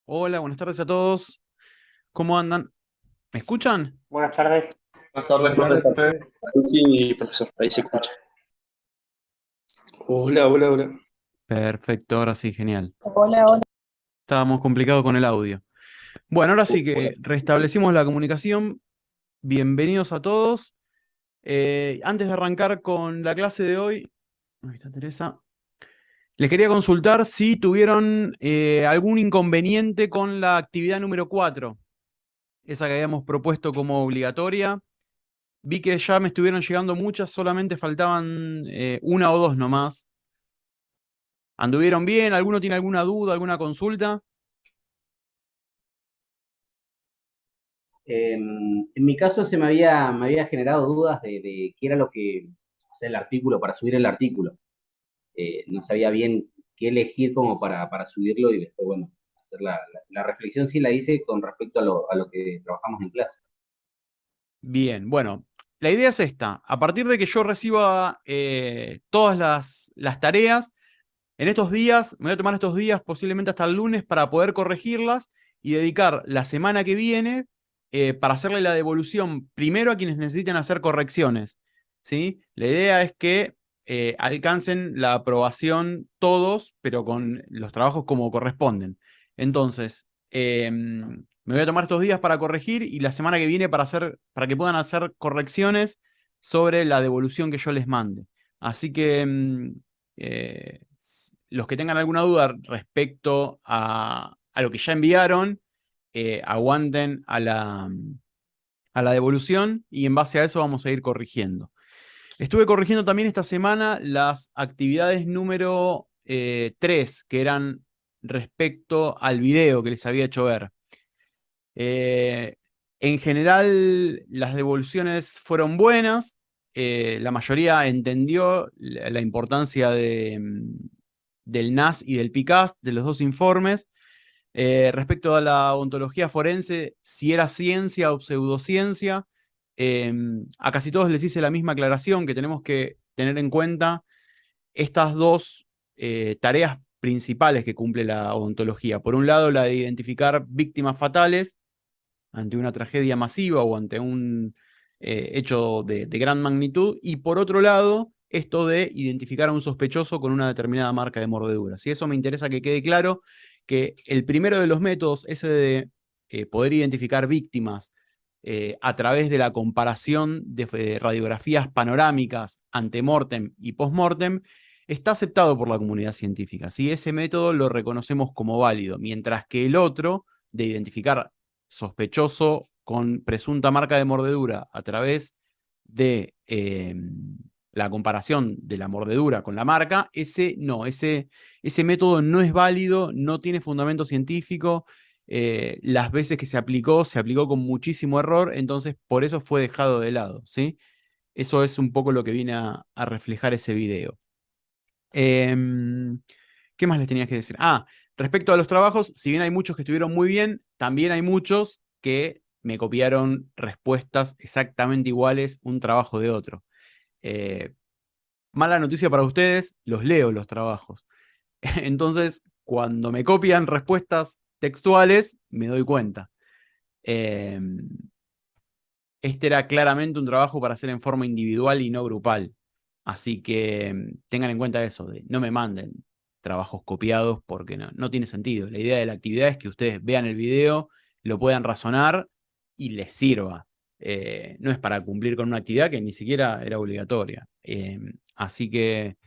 Hola, buenas tardes a todos. ¿Cómo andan? ¿Me escuchan? Buenas tardes. Buenas tardes, profe. Ahí sí, profesor, ahí se escucha. Hola, hola, hola. Perfecto, ahora sí, genial. Hola, hola. Estábamos complicados con el audio. Bueno, ahora sí Hola. que restablecimos la comunicación. Bienvenidos a todos. Antes de arrancar con la clase de hoy, ahí está Teresa, les quería consultar si tuvieron algún inconveniente con la actividad número 4, esa que habíamos propuesto como obligatoria. Vi que ya me estuvieron llegando muchas, solamente faltaban una o dos nomás. ¿Anduvieron bien? ¿Alguno tiene alguna duda, alguna consulta? En mi caso me había generado dudas de qué era lo que, o sea, el artículo, para subir el artículo. No sabía bien qué elegir como para subirlo y después, bueno, hacer la reflexión sí la hice con respecto a lo que trabajamos en clase. Bien, bueno, la idea es esta. A partir de que yo reciba todas las tareas, en estos días, me voy a tomar estos días, posiblemente hasta el lunes, para poder corregirlas y dedicar la semana que viene para hacerle la devolución primero a quienes necesiten hacer correcciones. ¿Sí? La idea es que alcancen la aprobación todos, pero con los trabajos como corresponden. Entonces, me voy a tomar estos días para corregir y la semana que viene para que puedan hacer correcciones sobre la devolución que yo les mande. Así que los que tengan alguna duda respecto a lo que ya enviaron, aguanten a la devolución y en base a eso vamos a ir corrigiendo. Estuve corrigiendo también esta semana las actividades número 3, que eran respecto al video que les había hecho ver. Eh, en general, las devoluciones fueron buenas. La mayoría entendió la importancia del NAS y del PICAST, de los dos informes. Respecto a la ontología forense, si era ciencia o pseudociencia, eh, a casi todos les hice la misma aclaración, que tenemos que tener en cuenta estas dos tareas principales que cumple la ontología. Por un lado, la de identificar víctimas fatales ante una tragedia masiva o ante un hecho de gran magnitud, y por otro lado, esto de identificar a un sospechoso con una determinada marca de mordeduras. Y eso me interesa que quede claro, que el primero de los métodos, ese de poder identificar víctimas a través de la comparación de radiografías panorámicas ante-mortem y post-mortem, está aceptado por la comunidad científica. ¿Sí? Ese método lo reconocemos como válido, mientras que el otro, de identificar sospechoso con presunta marca de mordedura a través de la comparación de la mordedura con la marca, ese no, ese método no es válido, no tiene fundamento científico. Las veces que se aplicó con muchísimo error, entonces por eso fue dejado de lado, ¿sí? Eso es un poco lo que viene a reflejar ese video. Eh, ¿Qué más les tenía que decir? Ah, respecto a los trabajos, si bien hay muchos que estuvieron muy bien, también hay muchos que me copiaron respuestas exactamente iguales un trabajo de otro. Eh, Mala noticia para ustedes, los leo los trabajos. Entonces, cuando me copian respuestas textuales, me doy cuenta. Eh, este era claramente un trabajo para hacer en forma individual y no grupal. Así que tengan en cuenta eso, de no me manden trabajos copiados porque no tiene sentido. La idea de la actividad es que ustedes vean el video, lo puedan razonar y les sirva. No es para cumplir con una actividad que ni siquiera era obligatoria. Así que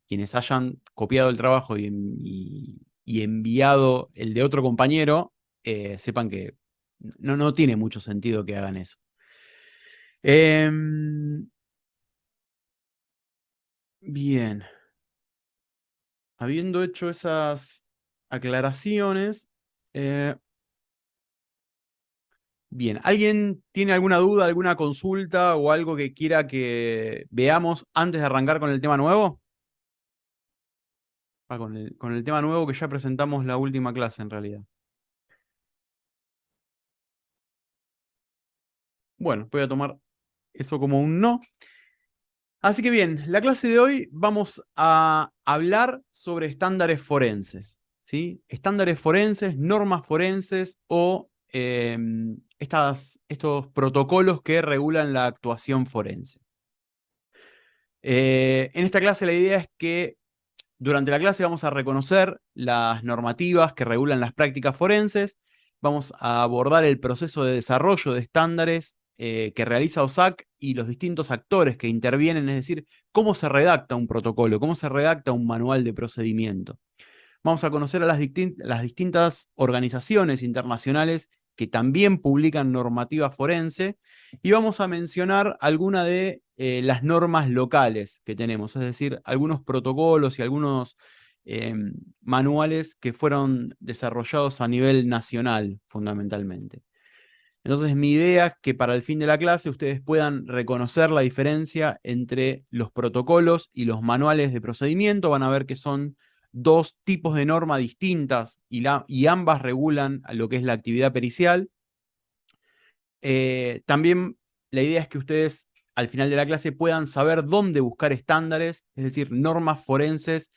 quienes hayan copiado el trabajo y enviado el de otro compañero, sepan que no tiene mucho sentido que hagan eso. Em, Bien, habiendo hecho esas aclaraciones, eh, bien, ¿alguien tiene alguna duda, alguna consulta o algo que quiera que veamos antes de arrancar con el tema nuevo? Ah, con el tema nuevo que ya presentamos la última clase en realidad. Bueno, voy a tomar eso como un no. Así que bien, la clase de hoy vamos a hablar sobre estándares forenses. ¿sí? Estándares forenses, normas forenses o estos protocolos que regulan la actuación forense. En esta clase la idea es que durante la clase vamos a reconocer las normativas que regulan las prácticas forenses, vamos a abordar el proceso de desarrollo de estándares que realiza OSAC y los distintos actores que intervienen, es decir, cómo se redacta un protocolo, cómo se redacta un manual de procedimiento. Vamos a conocer a las distintas organizaciones internacionales que también publican normativa forense y vamos a mencionar algunas de las normas locales que tenemos, es decir, algunos protocolos y algunos manuales que fueron desarrollados a nivel nacional, fundamentalmente. Entonces, mi idea es que para el fin de la clase ustedes puedan reconocer la diferencia entre los protocolos y los manuales de procedimiento. Van a ver que son dos tipos de norma distintas y ambas regulan lo que es la actividad pericial. También la idea es que ustedes al final de la clase puedan saber dónde buscar estándares, es decir, normas forenses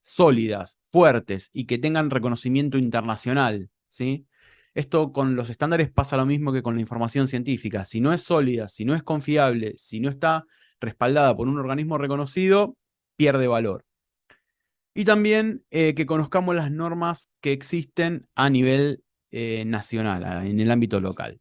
sólidas, fuertes y que tengan reconocimiento internacional, ¿sí? Esto con los estándares pasa lo mismo que con la información científica. Si no es sólida, si no es confiable, si no está respaldada por un organismo reconocido, pierde valor. Y también que conozcamos las normas que existen a nivel nacional, en el ámbito local.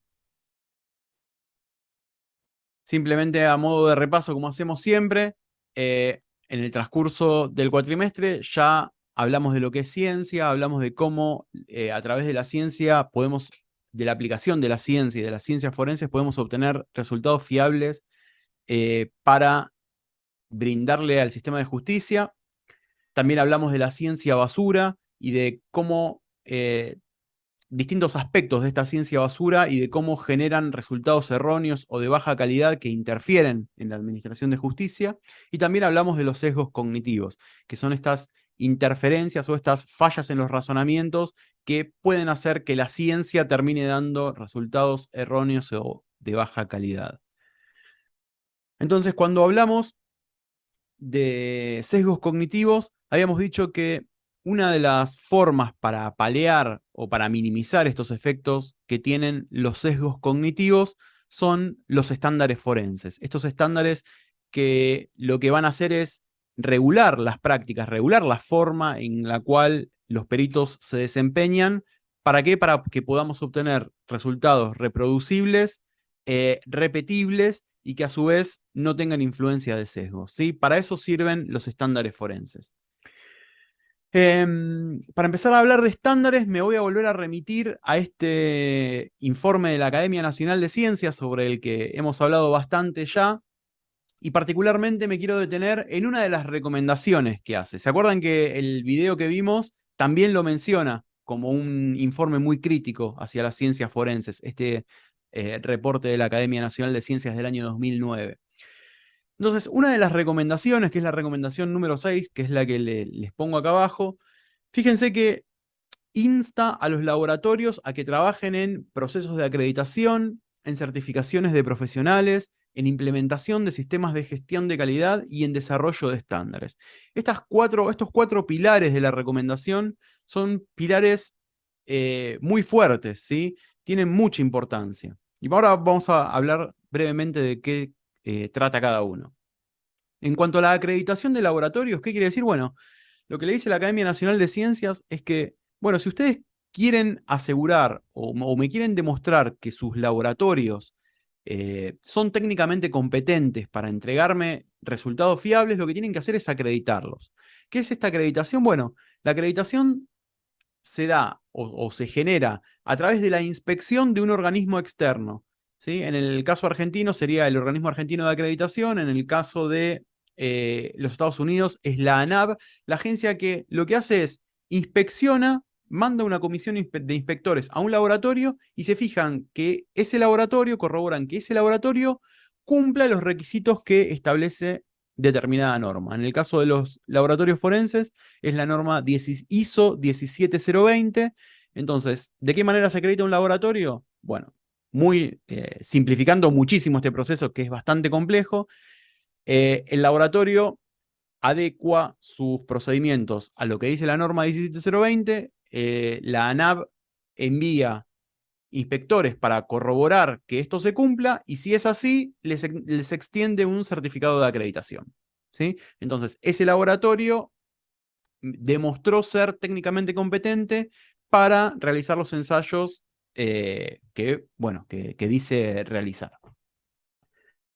Simplemente a modo de repaso, como hacemos siempre, en el transcurso del cuatrimestre ya hablamos de lo que es ciencia, hablamos de cómo a través de la ciencia de la aplicación de la ciencia y de las ciencias forenses podemos obtener resultados fiables para brindarle al sistema de justicia. También hablamos de la ciencia basura y de cómo distintos aspectos de esta ciencia basura y de cómo generan resultados erróneos o de baja calidad que interfieren en la administración de justicia. Y también hablamos de los sesgos cognitivos, que son estas interferencias o estas fallas en los razonamientos que pueden hacer que la ciencia termine dando resultados erróneos o de baja calidad. Entonces, cuando hablamos de sesgos cognitivos, habíamos dicho que una de las formas para paliar o para minimizar estos efectos que tienen los sesgos cognitivos son los estándares forenses. Estos estándares que lo que van a hacer es regular las prácticas, regular la forma en la cual los peritos se desempeñan. ¿Para qué? Para que podamos obtener resultados reproducibles, repetibles y que a su vez no tengan influencia de sesgos, ¿sí? Para eso sirven los estándares forenses. Para empezar a hablar de estándares, me voy a volver a remitir a este informe de la Academia Nacional de Ciencias sobre el que hemos hablado bastante ya, y particularmente me quiero detener en una de las recomendaciones que hace. ¿Se acuerdan que el video que vimos también lo menciona como un informe muy crítico hacia las ciencias forenses, este reporte de la Academia Nacional de Ciencias del año 2009? Entonces, una de las recomendaciones, que es la recomendación número 6, que es la que les pongo acá abajo, fíjense que insta a los laboratorios a que trabajen en procesos de acreditación, en certificaciones de profesionales, en implementación de sistemas de gestión de calidad y en desarrollo de estándares. Estos cuatro pilares de la recomendación son pilares muy fuertes, ¿sí? Tienen mucha importancia. Y ahora vamos a hablar brevemente de qué trata cada uno. En cuanto a la acreditación de laboratorios, ¿qué quiere decir? Bueno, lo que le dice la Academia Nacional de Ciencias es que, bueno, si ustedes quieren asegurar o me quieren demostrar que sus laboratorios son técnicamente competentes para entregarme resultados fiables, lo que tienen que hacer es acreditarlos. ¿Qué es esta acreditación? Bueno, la acreditación se da o se genera a través de la inspección de un organismo externo, ¿sí? En el caso argentino sería el Organismo Argentino de Acreditación, en el caso de los Estados Unidos es la ANAB, la agencia que lo que hace es inspecciona, manda una comisión de inspectores a un laboratorio y se fijan que ese laboratorio, corroboran que ese laboratorio cumpla los requisitos que establece determinada norma. En el caso de los laboratorios forenses es la norma ISO 17020. Entonces, ¿de qué manera se acredita un laboratorio? Bueno, simplificando muchísimo este proceso que es bastante complejo, el laboratorio adecua sus procedimientos a lo que dice la norma 17020, la ANAV envía inspectores para corroborar que esto se cumpla, y si es así, les extiende un certificado de acreditación, ¿sí? Entonces, ese laboratorio demostró ser técnicamente competente para realizar los ensayos que dice realizar.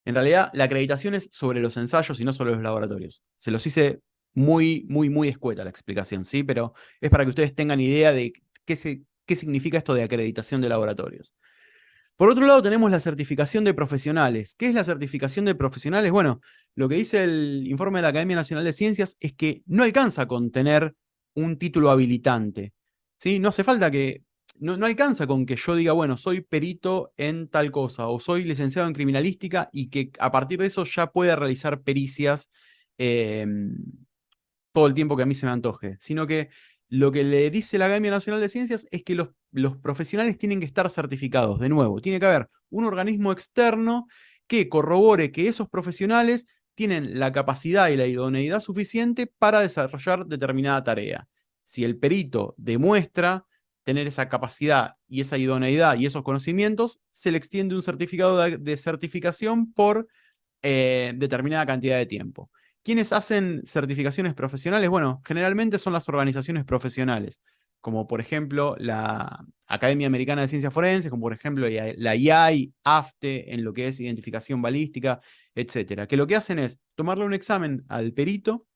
En realidad, la acreditación es sobre los ensayos y no sobre los laboratorios. Se los hice muy escueta la explicación, ¿sí? Pero es para que ustedes tengan idea de qué significa esto de acreditación de laboratorios. Por otro lado, tenemos la certificación de profesionales. ¿Qué es la certificación de profesionales? Bueno, lo que dice el informe de la Academia Nacional de Ciencias es que no alcanza con tener un título habilitante, ¿sí? No hace falta que... No alcanza con que yo diga, bueno, soy perito en tal cosa, o soy licenciado en criminalística, y que a partir de eso ya pueda realizar pericias eh, todo el tiempo que a mí se me antoje, sino que lo que le dice la Academia Nacional de Ciencias es que los profesionales tienen que estar certificados. De nuevo, tiene que haber un organismo externo que corrobore que esos profesionales tienen la capacidad y la idoneidad suficiente para desarrollar determinada tarea. Si el perito demuestra tener esa capacidad y esa idoneidad y esos conocimientos, se le extiende un certificado de certificación por determinada cantidad de tiempo. ¿Quiénes hacen certificaciones profesionales? Bueno, generalmente son las organizaciones profesionales, como por ejemplo la Academia Americana de Ciencias Forenses, como por ejemplo la IAI, AFTE, en lo que es identificación balística, etcétera, que lo que hacen es tomarle un examen al perito,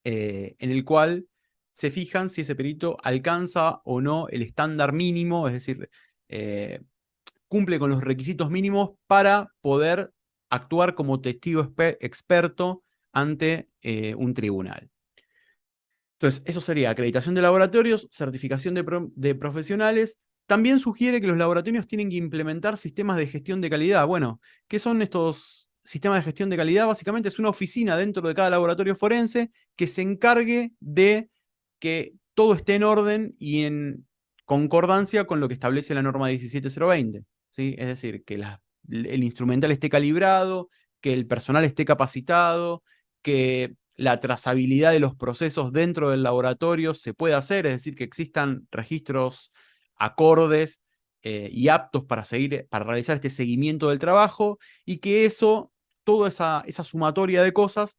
en el cual se fijan si ese perito alcanza o no el estándar mínimo, es decir, cumple con los requisitos mínimos para poder actuar como testigo experto ante un tribunal. Entonces, eso sería acreditación de laboratorios, certificación de profesionales. También sugiere que los laboratorios tienen que implementar sistemas de gestión de calidad. Bueno, ¿qué son estos sistemas de gestión de calidad? Básicamente es una oficina dentro de cada laboratorio forense que se encargue de que todo esté en orden y en concordancia con lo que establece la norma 17020, ¿sí? Es decir, que el instrumental esté calibrado, que el personal esté capacitado, que la trazabilidad de los procesos dentro del laboratorio se pueda hacer, es decir, que existan registros acordes y aptos para realizar este seguimiento del trabajo, y que toda esa sumatoria de cosas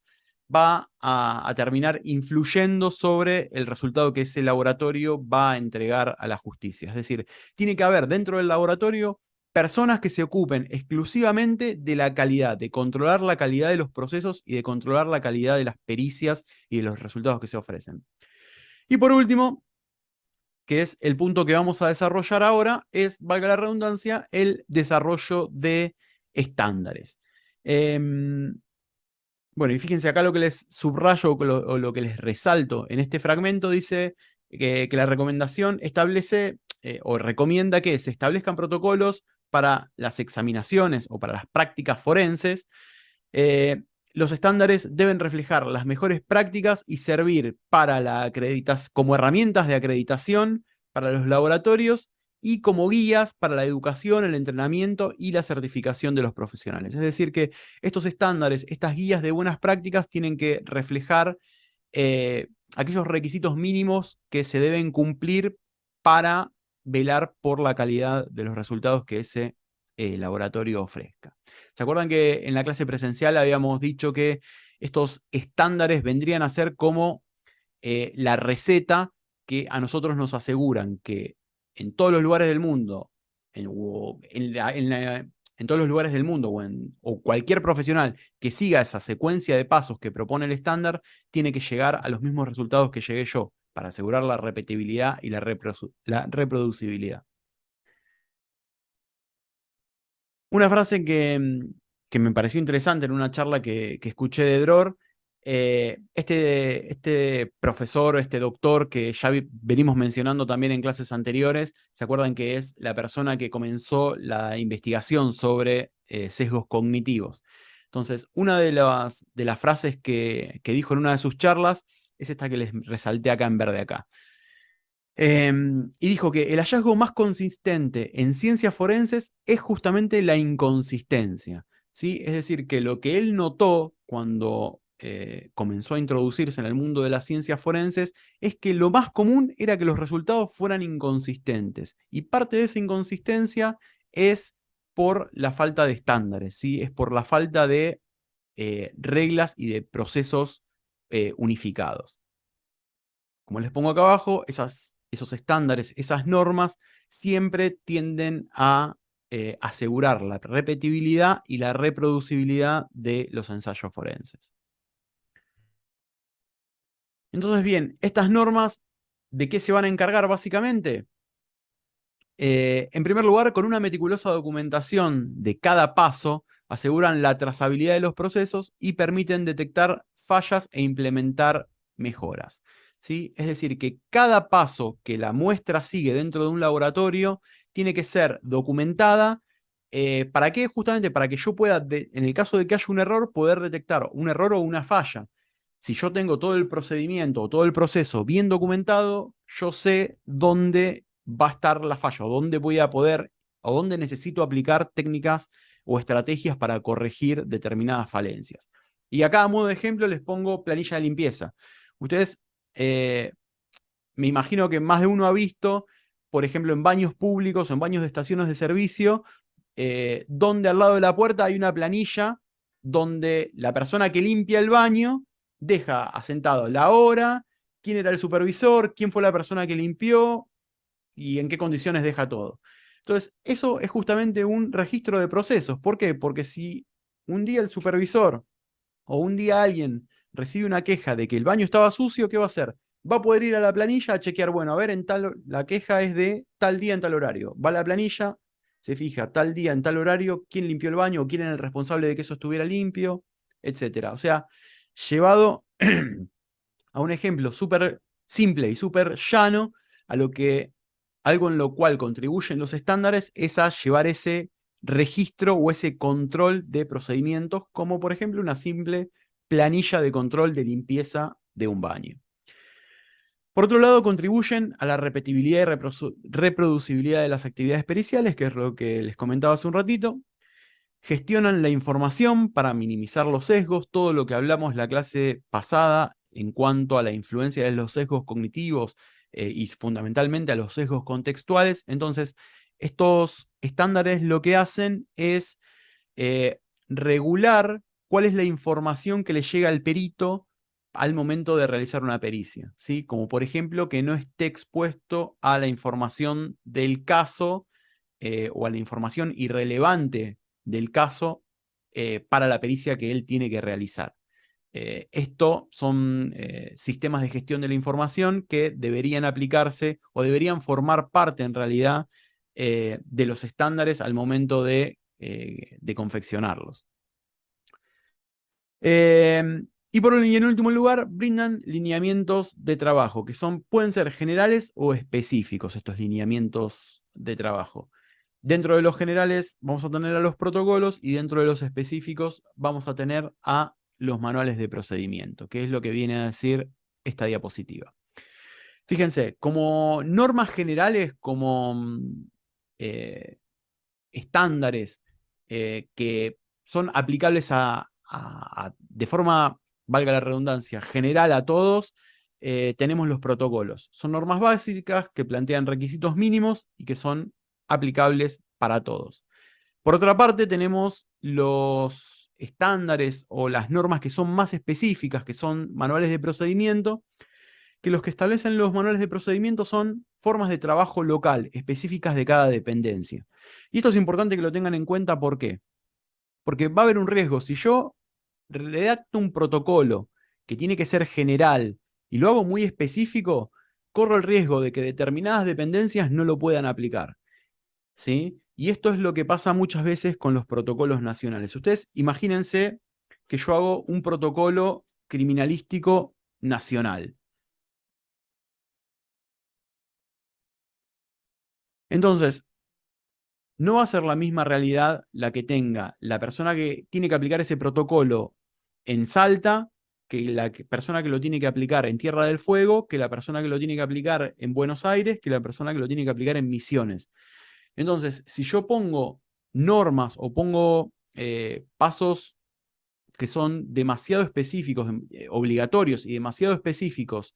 va a terminar influyendo sobre el resultado que ese laboratorio va a entregar a la justicia. Es decir, tiene que haber dentro del laboratorio personas que se ocupen exclusivamente de la calidad, de controlar la calidad de los procesos y de controlar la calidad de las pericias y de los resultados que se ofrecen. Y por último, que es el punto que vamos a desarrollar ahora, es, valga la redundancia, el desarrollo de estándares. Bueno, y fíjense acá lo que les subrayo o lo que les resalto en este fragmento. Dice que la recomendación establece o recomienda que se establezcan protocolos para las examinaciones o para las prácticas forenses. Los estándares deben reflejar las mejores prácticas y servir para como herramientas de acreditación para los laboratorios y como guías para la educación, el entrenamiento y la certificación de los profesionales. Es decir, que estos estándares, estas guías de buenas prácticas tienen que reflejar aquellos requisitos mínimos que se deben cumplir para velar por la calidad de los resultados que ese laboratorio ofrezca. ¿Se acuerdan que en la clase presencial habíamos dicho que estos estándares vendrían a ser como la receta que a nosotros nos aseguran que en todos los lugares del mundo, en todos los lugares del mundo o cualquier profesional que siga esa secuencia de pasos que propone el estándar, tiene que llegar a los mismos resultados que llegué yo, para asegurar la repetibilidad y la reproducibilidad? Una frase que me pareció interesante en una charla que escuché de Dror, este profesor, este doctor que ya venimos mencionando también en clases anteriores, ¿se acuerdan que es la persona que comenzó la investigación sobre sesgos cognitivos? Entonces, una de las frases que dijo en una de sus charlas es esta que les resalté acá en verde acá. Y dijo que el hallazgo más consistente en ciencias forenses es justamente la inconsistencia, ¿sí? Es decir, que lo que él notó cuando comenzó a introducirse en el mundo de las ciencias forenses es que lo más común era que los resultados fueran inconsistentes. Y parte de esa inconsistencia es por la falta de estándares, ¿sí? Es por la falta de reglas y de procesos unificados. Como les pongo acá abajo, esos estándares, esas normas, siempre tienden a asegurar la repetibilidad y la reproducibilidad de los ensayos forenses. Entonces, bien, estas normas, ¿de qué se van a encargar básicamente? En primer lugar, con una meticulosa documentación de cada paso, aseguran la trazabilidad de los procesos y permiten detectar fallas e implementar mejoras, ¿sí? Es decir, que cada paso que la muestra sigue dentro de un laboratorio tiene que ser documentada. ¿Para qué? Justamente para que yo pueda, en el caso de que haya un error, poder detectar un error o una falla. Si yo tengo todo el procedimiento o todo el proceso bien documentado, yo sé dónde va a estar la falla, o dónde voy a poder, o dónde necesito aplicar técnicas o estrategias para corregir determinadas falencias. Y acá, a modo de ejemplo, les pongo planilla de limpieza. Ustedes, me imagino que más de uno ha visto, por ejemplo, en baños públicos o en baños de estaciones de servicio, donde al lado de la puerta hay una planilla donde la persona que limpia el baño deja asentado la hora, quién era el supervisor, quién fue la persona que limpió y en qué condiciones deja todo. Entonces, eso es justamente un registro de procesos. ¿Por qué? Porque si un día el supervisor o un día alguien recibe una queja de que el baño estaba sucio, ¿qué va a hacer? Va a poder ir a la planilla a chequear, bueno, a ver, la queja es de tal día en tal horario. Va a la planilla, se fija tal día en tal horario, quién limpió el baño, quién era el responsable de que eso estuviera limpio, etc. O sea, llevado a un ejemplo súper simple y súper llano, algo en lo cual contribuyen los estándares es a llevar ese registro o ese control de procedimientos, como por ejemplo una simple planilla de control de limpieza de un baño. Por otro lado, contribuyen a la repetibilidad y reproducibilidad de las actividades periciales, que es lo que les comentaba hace un ratito. Gestionan la información para minimizar los sesgos, todo lo que hablamos la clase pasada en cuanto a la influencia de los sesgos cognitivos y fundamentalmente a los sesgos contextuales. Entonces, estos estándares lo que hacen es regular cuál es la información que le llega al perito al momento de realizar una pericia, ¿sí? Como por ejemplo que no esté expuesto a la información del caso o a la información irrelevante del caso para la pericia que él tiene que realizar. Esto son sistemas de gestión de la información que deberían aplicarse o deberían formar parte en realidad de los estándares al momento de confeccionarlos. Y en último lugar, brindan lineamientos de trabajo, que pueden ser generales o específicos estos lineamientos de trabajo. Dentro de los generales vamos a tener a los protocolos y dentro de los específicos vamos a tener a los manuales de procedimiento, que es lo que viene a decir esta diapositiva. Fíjense, como normas generales, como estándares que son aplicables de forma, valga la redundancia, general a todos, tenemos los protocolos. Son normas básicas que plantean requisitos mínimos y que son aplicables para todos. Por otra parte, tenemos los estándares o las normas que son más específicas, que son manuales de procedimiento, que los que establecen los manuales de procedimiento son formas de trabajo local, específicas de cada dependencia. Y esto es importante que lo tengan en cuenta, ¿por qué? Porque va a haber un riesgo. Si yo redacto un protocolo que tiene que ser general y lo hago muy específico, corro el riesgo de que determinadas dependencias no lo puedan aplicar, ¿sí? Y esto es lo que pasa muchas veces con los protocolos nacionales. Ustedes imagínense que yo hago un protocolo criminalístico nacional. Entonces, no va a ser la misma realidad la que tenga la persona que tiene que aplicar ese protocolo en Salta, que la persona que lo tiene que aplicar en Tierra del Fuego, que la persona que lo tiene que aplicar en Buenos Aires, que la persona que lo tiene que aplicar en Misiones. Entonces, si yo pongo normas o pongo pasos que son demasiado específicos, obligatorios y demasiado específicos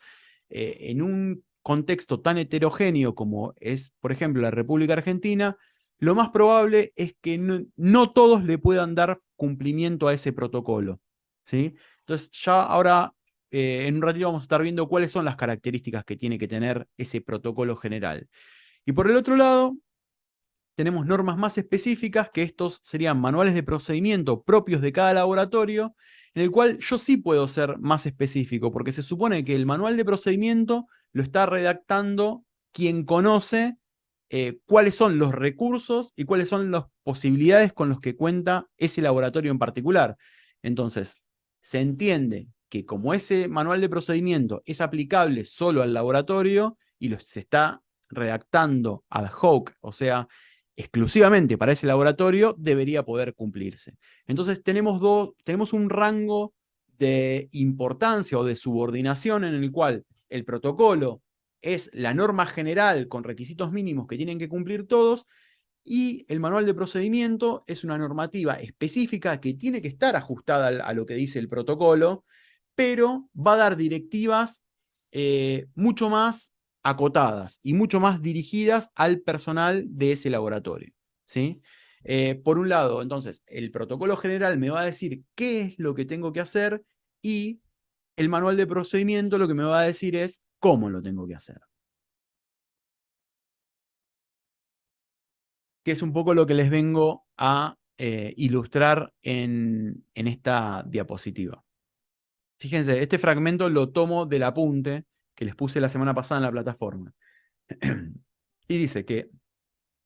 en un contexto tan heterogéneo como es, por ejemplo, la República Argentina, lo más probable es que no todos le puedan dar cumplimiento a ese protocolo, ¿sí? Entonces ya ahora, en un ratito vamos a estar viendo cuáles son las características que tiene que tener ese protocolo general. Y por el otro lado, tenemos normas más específicas, que estos serían manuales de procedimiento propios de cada laboratorio, en el cual yo sí puedo ser más específico, porque se supone que el manual de procedimiento lo está redactando quien conoce cuáles son los recursos y cuáles son las posibilidades con los que cuenta ese laboratorio en particular. Entonces, se entiende que como ese manual de procedimiento es aplicable solo al laboratorio y se está redactando ad hoc, o sea, exclusivamente para ese laboratorio, debería poder cumplirse. Entonces tenemos un rango de importancia o de subordinación en el cual el protocolo es la norma general con requisitos mínimos que tienen que cumplir todos, y el manual de procedimiento es una normativa específica que tiene que estar ajustada a lo que dice el protocolo, pero va a dar directivas mucho más acotadas y mucho más dirigidas al personal de ese laboratorio, ¿sí? Por un lado, entonces, el protocolo general me va a decir qué es lo que tengo que hacer, y el manual de procedimiento lo que me va a decir es cómo lo tengo que hacer. Que es un poco lo que les vengo a ilustrar en esta diapositiva. Fíjense, este fragmento lo tomo del apunte que les puse la semana pasada en la plataforma. Y dice que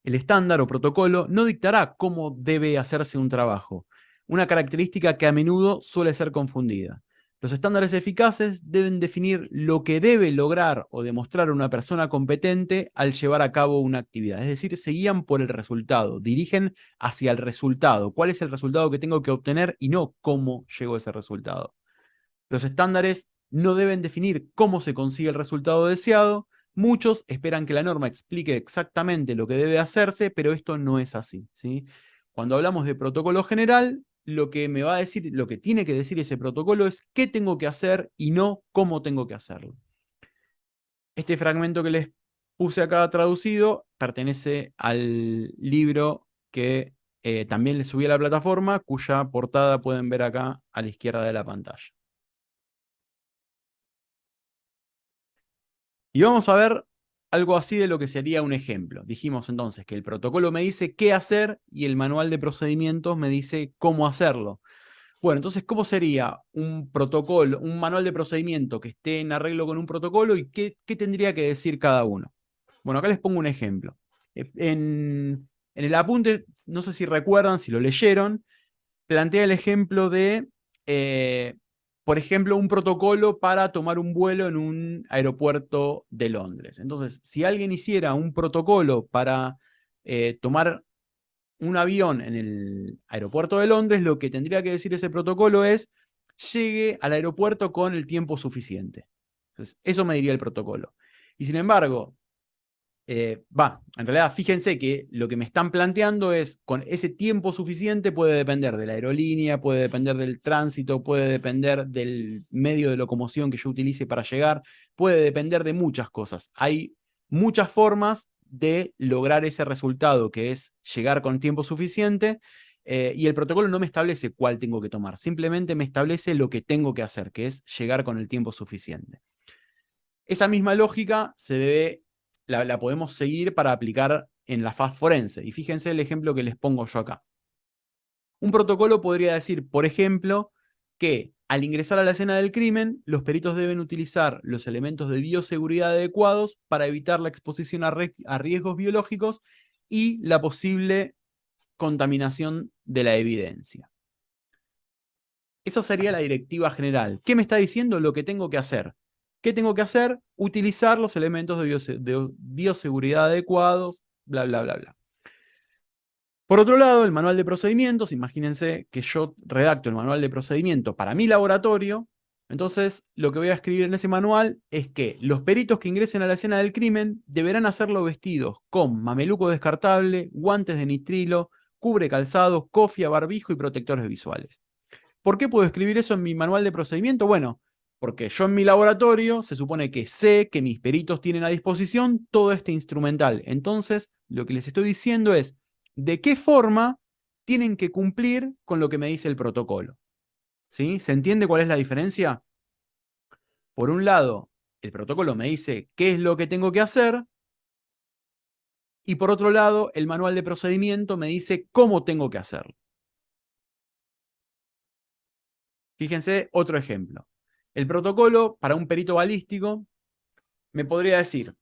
el estándar o protocolo no dictará cómo debe hacerse un trabajo, una característica que a menudo suele ser confundida. Los estándares eficaces deben definir lo que debe lograr o demostrar una persona competente al llevar a cabo una actividad. Es decir, se guían por el resultado, dirigen hacia el resultado. ¿Cuál es el resultado que tengo que obtener y no cómo llego a ese resultado? Los estándares no deben definir cómo se consigue el resultado deseado. Muchos esperan que la norma explique exactamente lo que debe hacerse, pero esto no es así, ¿sí? Cuando hablamos de protocolo general, lo que me va a decir, lo que tiene que decir ese protocolo es qué tengo que hacer y no cómo tengo que hacerlo. Este fragmento que les puse acá traducido pertenece al libro que también les subí a la plataforma, cuya portada pueden ver acá a la izquierda de la pantalla. Y vamos a ver algo así de lo que sería un ejemplo. Dijimos entonces que el protocolo me dice qué hacer y el manual de procedimientos me dice cómo hacerlo. Bueno, entonces, ¿cómo sería un protocolo, un manual de procedimiento que esté en arreglo con un protocolo, y qué tendría que decir cada uno? Bueno, acá les pongo un ejemplo. En el apunte, no sé si recuerdan, si lo leyeron, plantea el ejemplo de, por ejemplo, un protocolo para tomar un vuelo en un aeropuerto de Londres. Entonces, si alguien hiciera un protocolo para tomar un avión en el aeropuerto de Londres, lo que tendría que decir ese protocolo es: llegue al aeropuerto con el tiempo suficiente. Entonces, eso me diría el protocolo. Y sin embargo, en realidad, fíjense que lo que me están planteando es, con ese tiempo suficiente puede depender de la aerolínea, puede depender del tránsito, puede depender del medio de locomoción que yo utilice para llegar, puede depender de muchas cosas. Hay muchas formas de lograr ese resultado, que es llegar con tiempo suficiente, y el protocolo no me establece cuál tengo que tomar, simplemente me establece lo que tengo que hacer, que es llegar con el tiempo suficiente. Esa misma lógica la podemos seguir para aplicar en la faz forense. Y fíjense el ejemplo que les pongo yo acá. Un protocolo podría decir, por ejemplo, que al ingresar a la escena del crimen, los peritos deben utilizar los elementos de bioseguridad adecuados para evitar la exposición a riesgos biológicos y la posible contaminación de la evidencia. Esa sería la directiva general. ¿Qué me está diciendo? Lo que tengo que hacer. ¿Qué tengo que hacer? Utilizar los elementos de bioseguridad adecuados, bla, bla, bla, bla. Por otro lado, el manual de procedimientos, imagínense que yo redacto el manual de procedimiento para mi laboratorio. Entonces, lo que voy a escribir en ese manual es que los peritos que ingresen a la escena del crimen deberán hacerlo vestidos con mameluco descartable, guantes de nitrilo, cubre calzados, cofia, barbijo y protectores visuales. ¿Por qué puedo escribir eso en mi manual de procedimiento? Bueno, porque yo en mi laboratorio se supone que sé que mis peritos tienen a disposición todo este instrumental. Entonces, lo que les estoy diciendo es de qué forma tienen que cumplir con lo que me dice el protocolo. ¿Sí? ¿Se entiende cuál es la diferencia? Por un lado, el protocolo me dice qué es lo que tengo que hacer, y por otro lado, el manual de procedimiento me dice cómo tengo que hacerlo. Fíjense, otro ejemplo. El protocolo para un perito balístico me podría decir: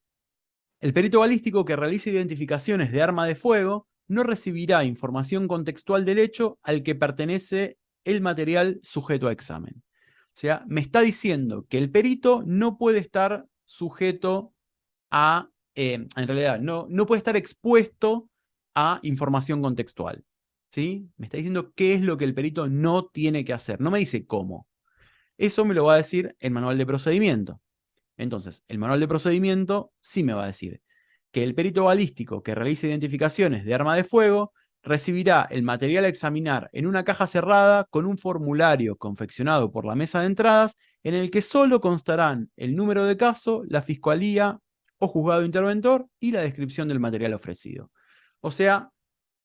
el perito balístico que realice identificaciones de arma de fuego no recibirá información contextual del hecho al que pertenece el material sujeto a examen. O sea, me está diciendo que el perito no puede estar sujeto a, en realidad, no puede estar expuesto a información contextual. ¿Sí? Me está diciendo qué es lo que el perito no tiene que hacer. No me dice cómo. Eso me lo va a decir el manual de procedimiento. Entonces, el manual de procedimiento sí me va a decir que el perito balístico que realice identificaciones de arma de fuego recibirá el material a examinar en una caja cerrada con un formulario confeccionado por la mesa de entradas en el que solo constarán el número de caso, la fiscalía o juzgado interventor y la descripción del material ofrecido. O sea,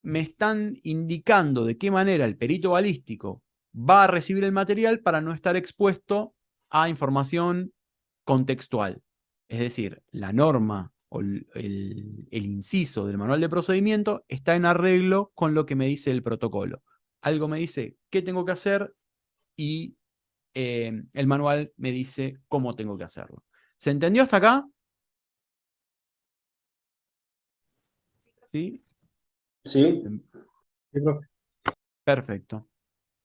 me están indicando de qué manera el perito balístico va a recibir el material para no estar expuesto a información contextual. Es decir, la norma o el inciso del manual de procedimiento está en arreglo con lo que me dice el protocolo. Algo me dice qué tengo que hacer y el manual me dice cómo tengo que hacerlo. ¿Se entendió hasta acá? ¿Sí? Sí, sí, profe. Perfecto.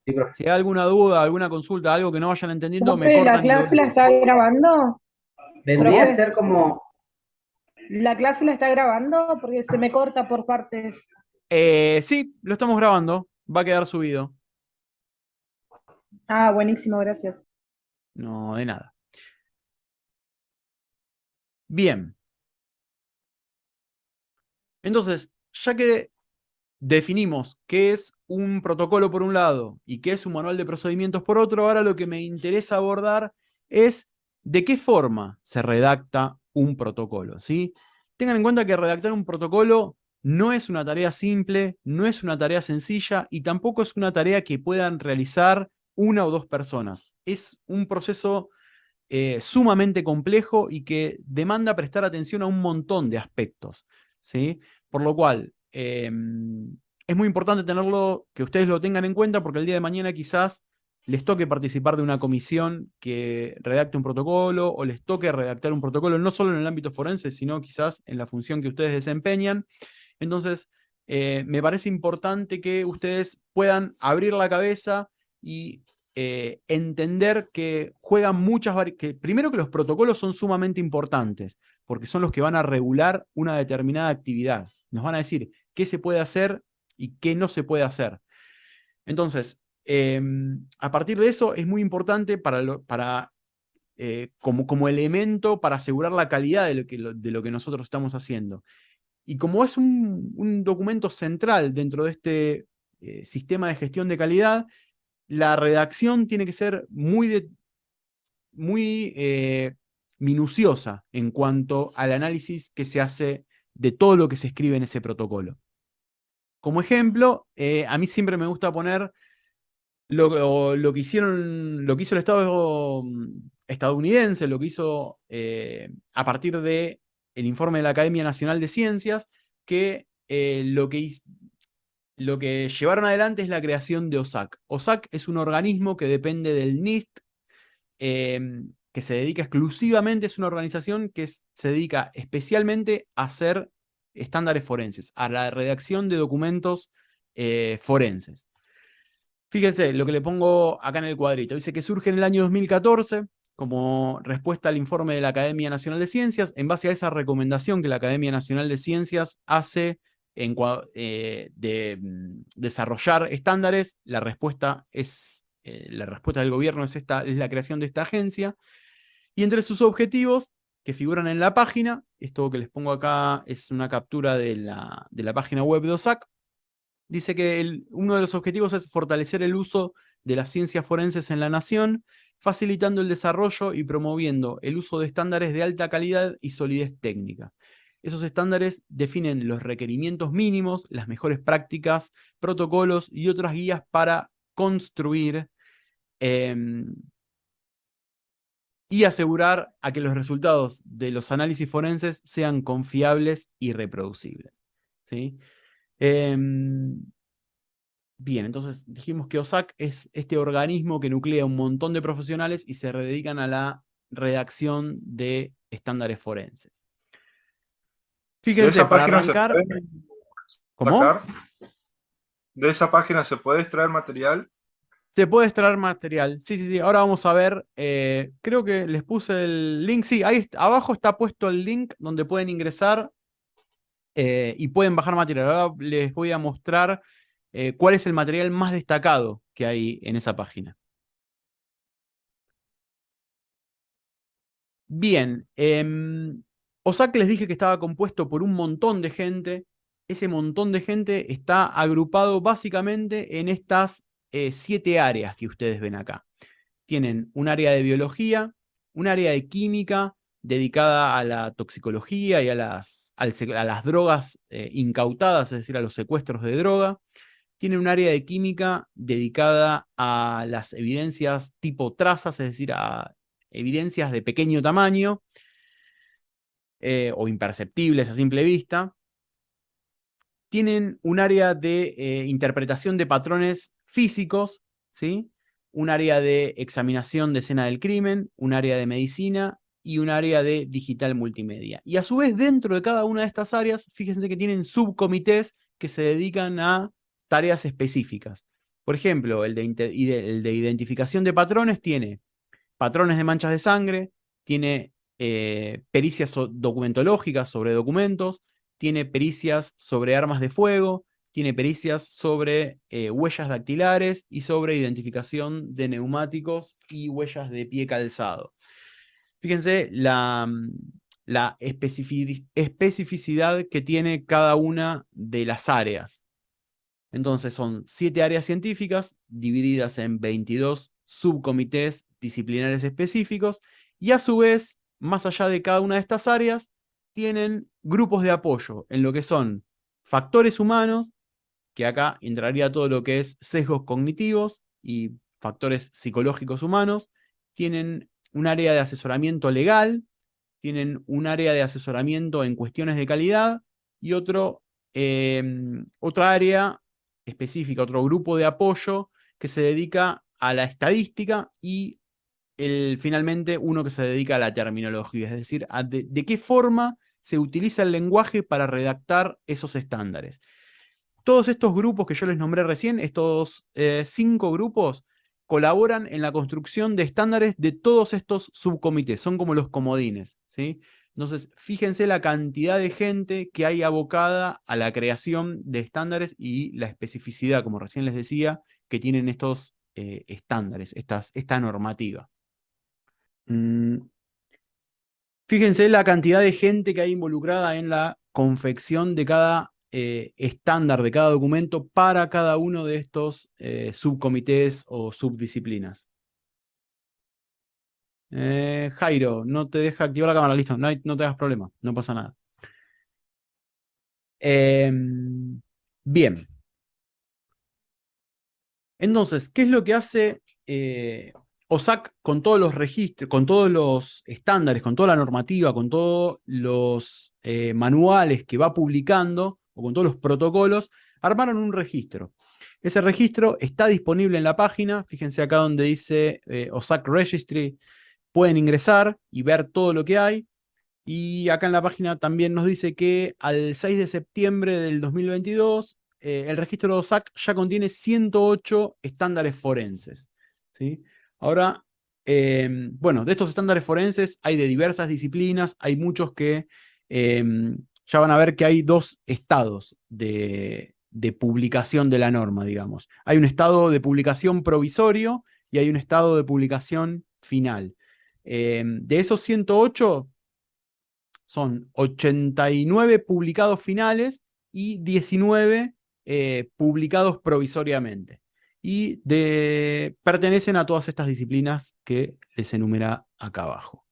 Sí, profe. Si hay alguna duda, alguna consulta, algo que no vayan entendiendo, me Profe, ¿la cortan y clase la está grabando? Vendría a Profe, ser como, ¿la clase la está grabando? Porque se me corta por partes. Sí, lo estamos grabando. Va a quedar subido. Ah, buenísimo, gracias. No, de nada. Bien. Entonces, ya que definimos qué es un protocolo por un lado y qué es un manual de procedimientos por otro, ahora lo que me interesa abordar es de qué forma se redacta un protocolo, ¿sí? Tengan en cuenta que redactar un protocolo no es una tarea simple, no es una tarea sencilla y tampoco es una tarea que puedan realizar una o dos personas. Es un proceso sumamente complejo y que demanda prestar atención a un montón de aspectos, ¿sí? Por lo cual, es muy importante tenerlo, que ustedes lo tengan en cuenta, porque el día de mañana quizás les toque participar de una comisión que redacte un protocolo, o les toque redactar un protocolo no solo en el ámbito forense, sino quizás en la función que ustedes desempeñan. Entonces, me parece importante que ustedes puedan abrir la cabeza y entender que juegan muchas que primero que los protocolos son sumamente importantes, porque son los que van a regular una determinada actividad. Nos van a decir qué se puede hacer y qué no se puede hacer. Entonces, a partir de eso es muy importante como elemento para asegurar la calidad de lo que nosotros estamos haciendo. Y como es un documento central dentro de este sistema de gestión de calidad, la redacción tiene que ser muy minuciosa en cuanto al análisis que se hace de todo lo que se escribe en ese protocolo. Como ejemplo, a mí siempre me gusta poner lo que hizo el Estado estadounidense, lo que hizo a partir del informe de la Academia Nacional de Ciencias, que lo que llevaron adelante es la creación de OSAC. OSAC es un organismo que depende del NIST, que se dedica exclusivamente, es una organización que se dedica especialmente a hacer estándares forenses, a la redacción de documentos forenses. Fíjense lo que le pongo acá en el cuadrito. Dice que surge en el año 2014 como respuesta al informe de la Academia Nacional de Ciencias, en base a esa recomendación que la Academia Nacional de Ciencias hace de desarrollar estándares. La respuesta del gobierno es la creación de esta agencia. Y entre sus objetivos, que figuran en la página, esto que les pongo acá es una captura de la página web de OSAC, dice que uno de los objetivos es fortalecer el uso de las ciencias forenses en la nación, facilitando el desarrollo y promoviendo el uso de estándares de alta calidad y solidez técnica. Esos estándares definen los requerimientos mínimos, las mejores prácticas, protocolos y otras guías para construir y asegurar a que los resultados de los análisis forenses sean confiables y reproducibles. ¿Sí? Bien, entonces dijimos que OSAC es este organismo que nuclea un montón de profesionales y se dedican a la redacción de estándares forenses. ¿De Fíjense, esa para página se arrancar... puede ¿Cómo? sacar? ¿De esa página se puede extraer material? Se puede extraer material. Sí, sí, sí. Ahora vamos a ver. Creo que les puse el link. Sí, ahí abajo está puesto el link donde pueden ingresar y pueden bajar material. Ahora les voy a mostrar cuál es el material más destacado que hay en esa página. Bien. OSAC les dije que estaba compuesto por un montón de gente. Ese montón de gente está agrupado básicamente en estas 7 áreas que ustedes ven acá. Tienen un área de biología, un área de química dedicada a la toxicología y a las drogas incautadas, es decir, a los secuestros de droga. Tienen un área de química dedicada a las evidencias tipo trazas, es decir, a evidencias de pequeño tamaño o imperceptibles a simple vista. Tienen un área de interpretación de patrones físicos, ¿sí? Un área de examinación de escena del crimen, un área de medicina y un área de digital multimedia. Y a su vez, dentro de cada una de estas áreas, fíjense que tienen subcomités que se dedican a tareas específicas. Por ejemplo, el de identificación de patrones tiene patrones de manchas de sangre, tiene pericias documentológicas sobre documentos, tiene pericias sobre armas de fuego, tiene pericias sobre huellas dactilares y sobre identificación de neumáticos y huellas de pie calzado. Fíjense la especificidad que tiene cada una de las áreas. Entonces son 7 áreas científicas divididas en 22 subcomités disciplinares específicos y a su vez, más allá de cada una de estas áreas, tienen grupos de apoyo en lo que son factores humanos, que acá entraría todo lo que es sesgos cognitivos y factores psicológicos humanos, tienen un área de asesoramiento legal, tienen un área de asesoramiento en cuestiones de calidad y otra área específica, otro grupo de apoyo que se dedica a la estadística y finalmente uno que se dedica a la terminología, es decir, de qué forma se utiliza el lenguaje para redactar esos estándares. Todos estos grupos que yo les nombré recién, estos 5 grupos, colaboran en la construcción de estándares de todos estos subcomités, son como los comodines, ¿sí? Entonces, fíjense la cantidad de gente que hay abocada a la creación de estándares y la especificidad, como recién les decía, que tienen estos estándares, esta normativa. Fíjense la cantidad de gente que hay involucrada en la confección de cada estándar, de cada documento para cada uno de estos subcomités o subdisciplinas. Jairo, no te deja activar la cámara, listo, no te hagas problema, no pasa nada. Bien. Entonces, ¿qué es lo que hace OSAC con todos los registros, con todos los estándares, con toda la normativa, con todos los manuales que va publicando, o con todos los protocolos? Armaron un registro. Ese registro está disponible en la página, fíjense acá donde dice OSAC Registry, pueden ingresar y ver todo lo que hay. Y acá en la página también nos dice que al 6 de septiembre del 2022, el registro de OSAC ya contiene 108 estándares forenses, ¿sí? Ahora, bueno, de estos estándares forenses hay de diversas disciplinas, hay muchos que ya van a ver que hay 2 estados de publicación de la norma, digamos. Hay un estado de publicación provisorio y hay un estado de publicación final. De esos 108, son 89 publicados finales y 19 publicados provisoriamente. y pertenecen a todas estas disciplinas que les enumera acá abajo.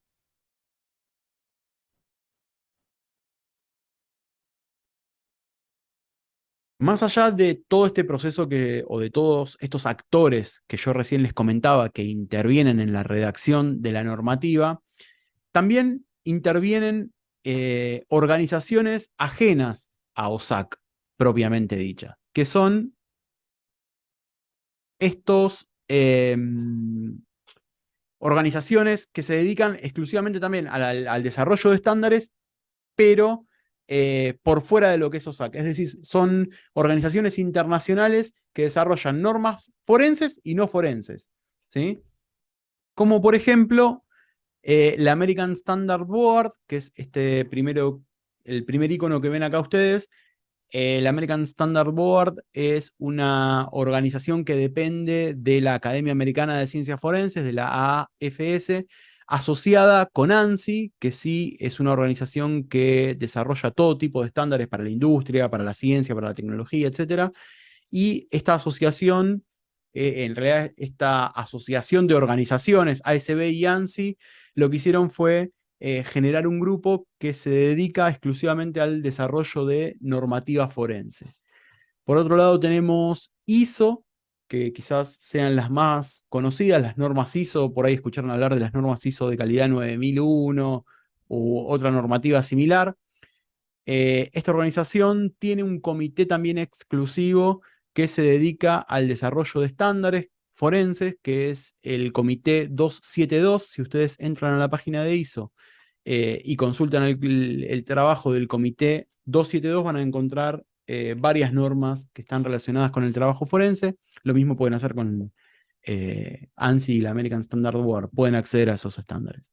Más allá de todo este proceso o de todos estos actores que yo recién les comentaba que intervienen en la redacción de la normativa, también intervienen organizaciones ajenas a OSAC, propiamente dicha, que son estos organizaciones que se dedican exclusivamente también al desarrollo de estándares, pero por fuera de lo que es OSAC. Es decir, son organizaciones internacionales que desarrollan normas forenses y no forenses, ¿sí? Como por ejemplo la American Standard Board, que es el primer icono que ven acá ustedes. La American Standard Board es una organización que depende de la Academia Americana de Ciencias Forenses, de la AFS, asociada con ANSI, que sí es una organización que desarrolla todo tipo de estándares para la industria, para la ciencia, para la tecnología, etc. Y esta asociación, en realidad esta asociación de organizaciones, ASB y ANSI, lo que hicieron fue generar un grupo que se dedica exclusivamente al desarrollo de normativa forense. Por otro lado tenemos ISO, que quizás sean las más conocidas, las normas ISO, por ahí escucharon hablar de las normas ISO de calidad 9001 u otra normativa similar. Esta organización tiene un comité también exclusivo que se dedica al desarrollo de estándares forenses, que es el comité 272. Si ustedes entran a la página de ISO y consultan el trabajo del comité 272, van a encontrar varias normas que están relacionadas con el trabajo forense. Lo mismo pueden hacer con ANSI y la American Standard Board. Pueden acceder a esos estándares.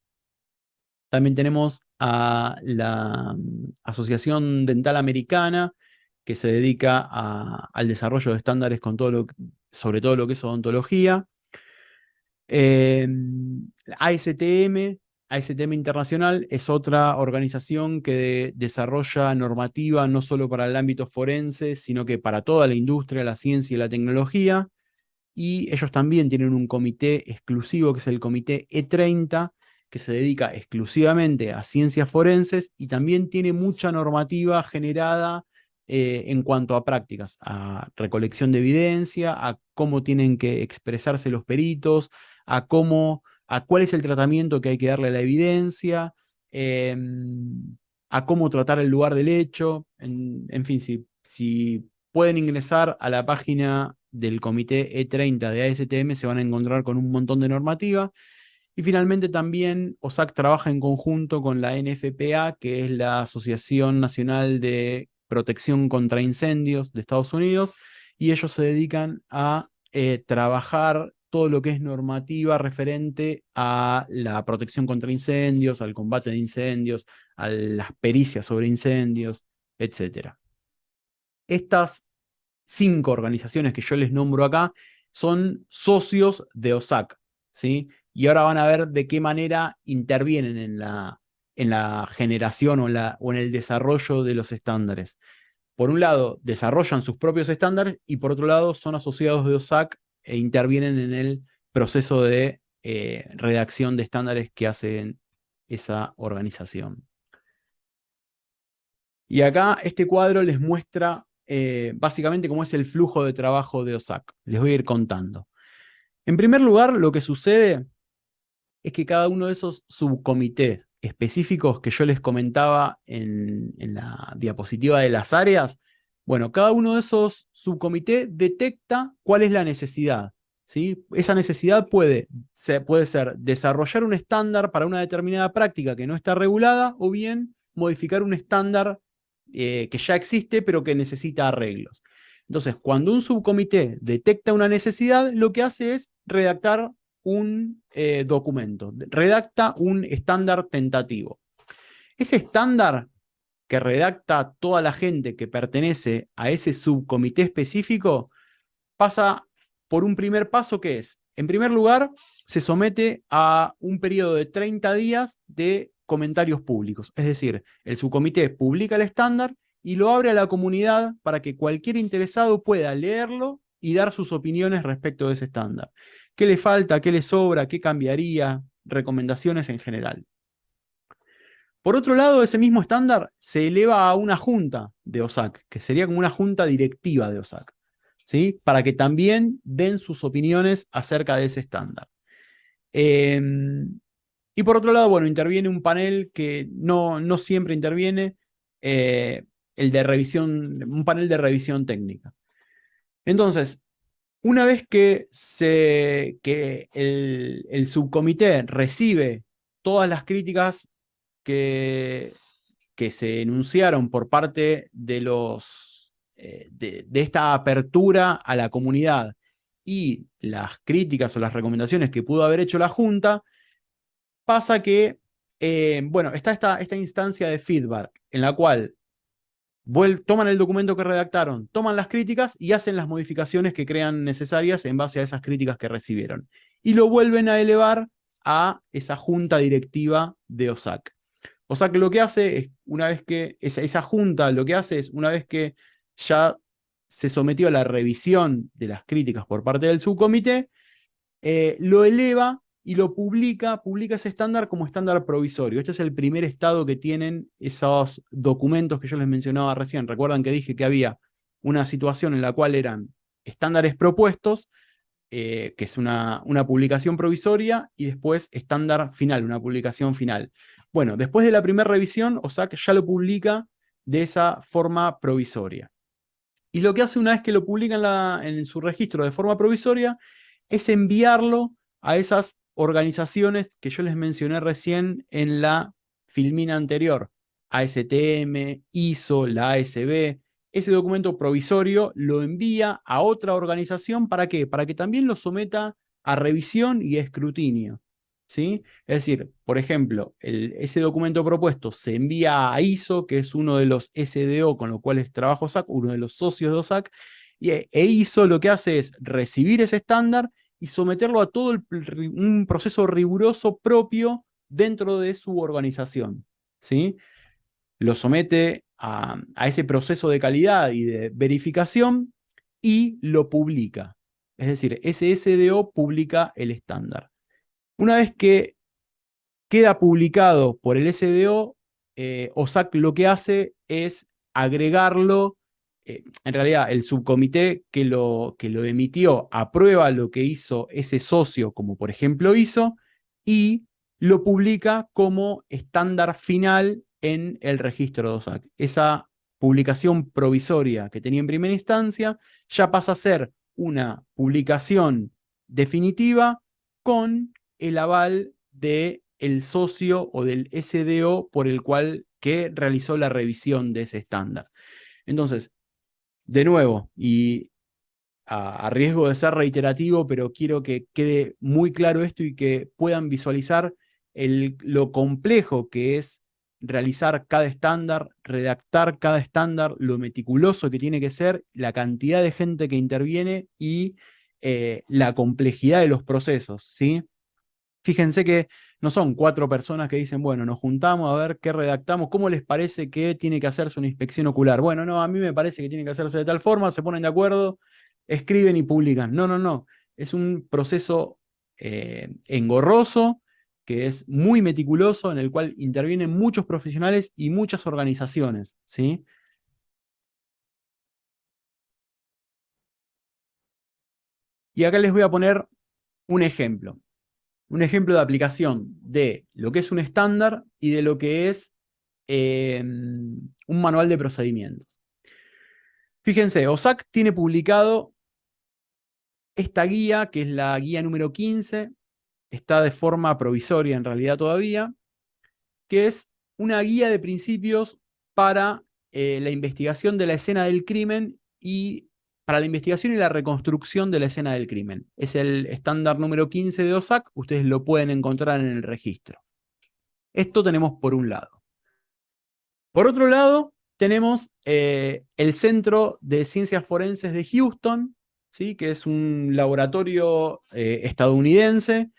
También tenemos a la Asociación Dental Americana, que se dedica al desarrollo de estándares con sobre todo lo que es odontología. ASTM, ASTM Internacional, es otra organización que desarrolla normativa no solo para el ámbito forense, sino que para toda la industria, la ciencia y la tecnología. Y ellos también tienen un comité exclusivo, que es el comité E30, que se dedica exclusivamente a ciencias forenses y también tiene mucha normativa generada en cuanto a prácticas, a recolección de evidencia, a cómo tienen que expresarse los peritos, a cuál es el tratamiento que hay que darle a la evidencia, a cómo tratar el lugar del hecho. En fin, si pueden ingresar a la página del comité E30 de ASTM, se van a encontrar con un montón de normativa. Y finalmente también OSAC trabaja en conjunto con la NFPA, que es la Asociación Nacional de Protección contra Incendios de Estados Unidos, y ellos se dedican a trabajar todo lo que es normativa referente a la protección contra incendios, al combate de incendios, a las pericias sobre incendios, etc. Estas 5 organizaciones que yo les nombro acá son socios de OSAC, ¿sí? Y ahora van a ver de qué manera intervienen en la generación o en el desarrollo de los estándares. Por un lado, desarrollan sus propios estándares y por otro lado, son asociados de OSAC e intervienen en el proceso de redacción de estándares que hacen esa organización. Y acá este cuadro les muestra básicamente cómo es el flujo de trabajo de OSAC. Les voy a ir contando. En primer lugar, lo que sucede es que cada uno de esos subcomités específicos que yo les comentaba en la diapositiva de las áreas, bueno, cada uno de esos subcomités detecta cuál es la necesidad, ¿sí? Esa necesidad puede ser desarrollar un estándar para una determinada práctica que no está regulada, o bien modificar un estándar que ya existe pero que necesita arreglos. Entonces, cuando un subcomité detecta una necesidad, lo que hace es redactar un documento, redacta un estándar tentativo. Ese estándar que redacta toda la gente que pertenece a ese subcomité específico pasa por un primer paso, que es, en primer lugar, se somete a un periodo de 30 días de comentarios públicos. Es decir, el subcomité publica el estándar y lo abre a la comunidad para que cualquier interesado pueda leerlo y dar sus opiniones respecto de ese estándar. ¿Qué le falta? ¿Qué le sobra? ¿Qué cambiaría? Recomendaciones en general. Por otro lado, ese mismo estándar se eleva a una junta de OSAC, que sería como una junta directiva de OSAC, ¿sí? Para que también den sus opiniones acerca de ese estándar. Y por otro lado, bueno, interviene un panel que no siempre interviene, el de revisión, un panel de revisión técnica. Entonces, una vez que el subcomité recibe todas las críticas que se enunciaron por parte de esta apertura a la comunidad y las críticas o las recomendaciones que pudo haber hecho la Junta, pasa que, bueno, está esta instancia de feedback en la cual toman el documento que redactaron, toman las críticas y hacen las modificaciones que crean necesarias en base a esas críticas que recibieron. Y lo vuelven a elevar a esa junta directiva de OSAC. OSAC lo que hace es, una vez que esa junta lo que hace es, una vez que ya se sometió a la revisión de las críticas por parte del subcomité, lo eleva y lo publica ese estándar como estándar provisorio. Este es el primer estado que tienen esos documentos que yo les mencionaba recién. Recuerdan que dije que había una situación en la cual eran estándares propuestos, que es una publicación provisoria, y después estándar final, una publicación final. Bueno, después de la primera revisión, OSAC ya lo publica de esa forma provisoria. Y lo que hace una vez que lo publica en su registro de forma provisoria es enviarlo a esas organizaciones que yo les mencioné recién en la filmina anterior, ASTM, ISO, la ASB. Ese documento provisorio lo envía a otra organización, ¿para qué? Para que también lo someta a revisión y escrutinio, ¿sí? Es decir, por ejemplo, ese documento propuesto se envía a ISO, que es uno de los SDO con los cuales trabaja OSAC, uno de los socios de OSAC, e ISO lo que hace es recibir ese estándar y someterlo a todo un proceso riguroso propio dentro de su organización, ¿sí? Lo somete a ese proceso de calidad y de verificación y lo publica. Es decir, ese SDO publica el estándar. Una vez que queda publicado por el SDO, OSAC lo que hace es agregarlo. En realidad, el subcomité que lo emitió aprueba lo que hizo ese socio, como por ejemplo hizo, y lo publica como estándar final en el registro de OSAC. Esa publicación provisoria que tenía en primera instancia ya pasa a ser una publicación definitiva con el aval del socio o del SDO por el cual que realizó la revisión de ese estándar. Entonces, de nuevo, y a riesgo de ser reiterativo, pero quiero que quede muy claro esto y que puedan visualizar lo complejo que es realizar cada estándar, redactar cada estándar, lo meticuloso que tiene que ser, la cantidad de gente que interviene y la complejidad de los procesos, ¿sí? Fíjense que no son 4 personas que dicen, bueno, nos juntamos a ver qué redactamos, cómo les parece que tiene que hacerse una inspección ocular. Bueno, no, a mí me parece que tiene que hacerse de tal forma, se ponen de acuerdo, escriben y publican. No, no, no. Es un proceso engorroso, que es muy meticuloso, en el cual intervienen muchos profesionales y muchas organizaciones, ¿sí? Y acá les voy a poner un ejemplo. Un ejemplo de aplicación de lo que es un estándar y de lo que es un manual de procedimientos. Fíjense, OSAC tiene publicado esta guía, que es la guía número 15, está de forma provisoria en realidad todavía, que es una guía de principios para la investigación de la escena del crimen y para la investigación y la reconstrucción de la escena del crimen. Es el estándar número 15 de OSAC, ustedes lo pueden encontrar en el registro. Esto tenemos por un lado. Por otro lado, tenemos el Centro de Ciencias Forenses de Houston, ¿sí? Que es un laboratorio estadounidense,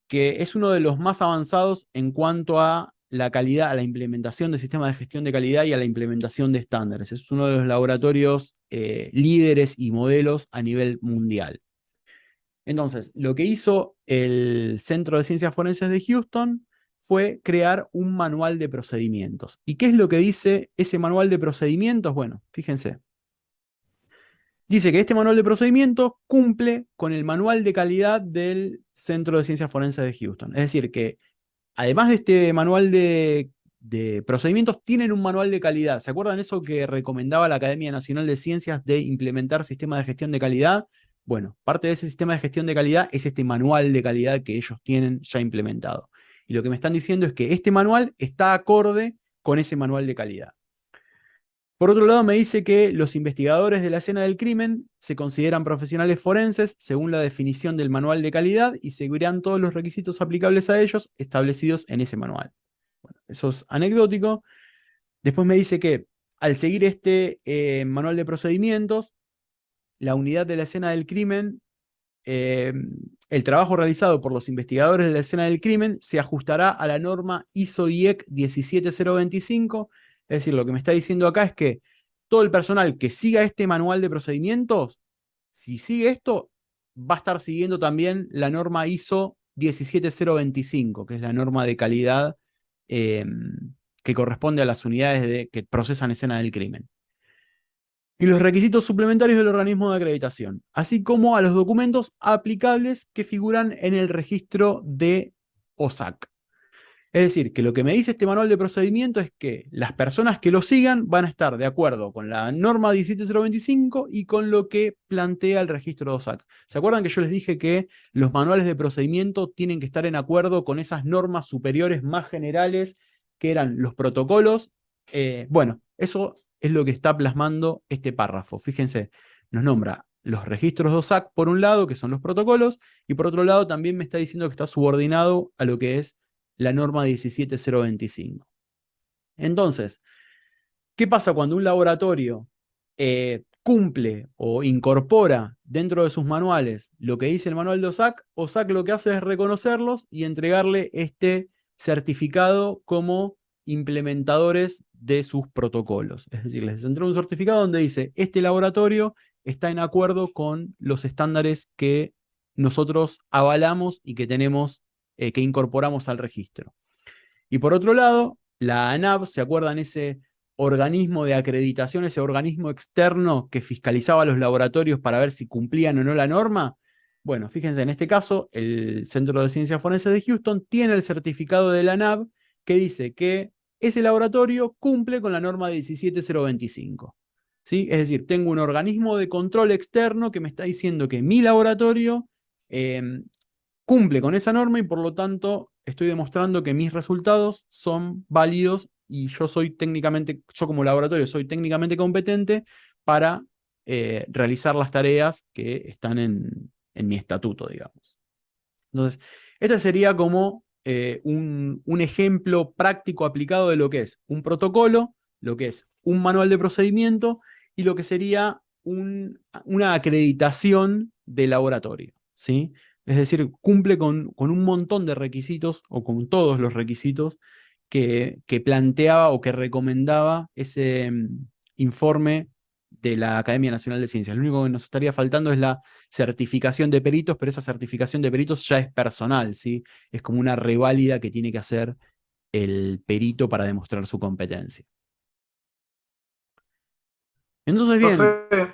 que es uno de los más avanzados en cuanto a la calidad, a la implementación de sistemas de gestión de calidad y a la implementación de estándares. Es uno de los laboratorios líderes y modelos a nivel mundial. Entonces, lo que hizo el Centro de Ciencias Forenses de Houston fue crear un manual de procedimientos. ¿Y qué es lo que dice ese manual de procedimientos? Bueno, fíjense. Dice que este manual de procedimientos cumple con el manual de calidad del Centro de Ciencias Forenses de Houston. Es decir, que además de este manual de procedimientos, tienen un manual de calidad. ¿Se acuerdan eso que recomendaba la Academia Nacional de Ciencias de implementar sistemas de gestión de calidad? Bueno, parte de ese sistema de gestión de calidad es este manual de calidad que ellos tienen ya implementado. Y lo que me están diciendo es que este manual está acorde con ese manual de calidad. Por otro lado, me dice que los investigadores de la escena del crimen se consideran profesionales forenses según la definición del manual de calidad y seguirán todos los requisitos aplicables a ellos establecidos en ese manual. Bueno, eso es anecdótico. Después me dice que al seguir este manual de procedimientos, la unidad de la escena del crimen, el trabajo realizado por los investigadores de la escena del crimen se ajustará a la norma ISO-IEC 17025. Es decir, lo que me está diciendo acá es que todo el personal que siga este manual de procedimientos, si sigue esto, va a estar siguiendo también la norma ISO 17025, que es la norma de calidad que corresponde a las unidades que procesan escena del crimen. Y los requisitos suplementarios del organismo de acreditación, así como a los documentos aplicables que figuran en el registro de OSAC. Es decir, que lo que me dice este manual de procedimiento es que las personas que lo sigan van a estar de acuerdo con la norma 17025 y con lo que plantea el registro de OSAC. ¿Se acuerdan que yo les dije que los manuales de procedimiento tienen que estar en acuerdo con esas normas superiores más generales que eran los protocolos? Bueno, eso es lo que está plasmando este párrafo. Fíjense, nos nombra los registros de OSAC por un lado, que son los protocolos, y por otro lado también me está diciendo que está subordinado a lo que es la norma 17025. Entonces, ¿qué pasa cuando un laboratorio cumple o incorpora dentro de sus manuales lo que dice el manual de OSAC? OSAC lo que hace es reconocerlos y entregarle este certificado como implementadores de sus protocolos. Es decir, les entrega un certificado donde dice, este laboratorio está en acuerdo con los estándares que nosotros avalamos y que tenemos, que incorporamos al registro. Y por otro lado, la ANAP, ¿se acuerdan ese organismo de acreditación, ese organismo externo que fiscalizaba los laboratorios para ver si cumplían o no la norma? Bueno, fíjense, en este caso, el Centro de Ciencias Forenses de Houston tiene el certificado de la ANAP que dice que ese laboratorio cumple con la norma 17025. ¿Sí? Es decir, tengo un organismo de control externo que me está diciendo que mi laboratorio cumple con esa norma y por lo tanto estoy demostrando que mis resultados son válidos y yo como laboratorio soy técnicamente competente para realizar las tareas que están en mi estatuto, digamos. Entonces, este sería como un ejemplo práctico aplicado de lo que es un protocolo, lo que es un manual de procedimiento y lo que sería una acreditación de laboratorio, ¿sí? Es decir, cumple con un montón de requisitos, o con todos los requisitos que planteaba o que recomendaba ese informe de la Academia Nacional de Ciencias. Lo único que nos estaría faltando es la certificación de peritos, pero esa certificación de peritos ya es personal, ¿sí? Es como una reválida que tiene que hacer el perito para demostrar su competencia. Entonces, bien. Profe,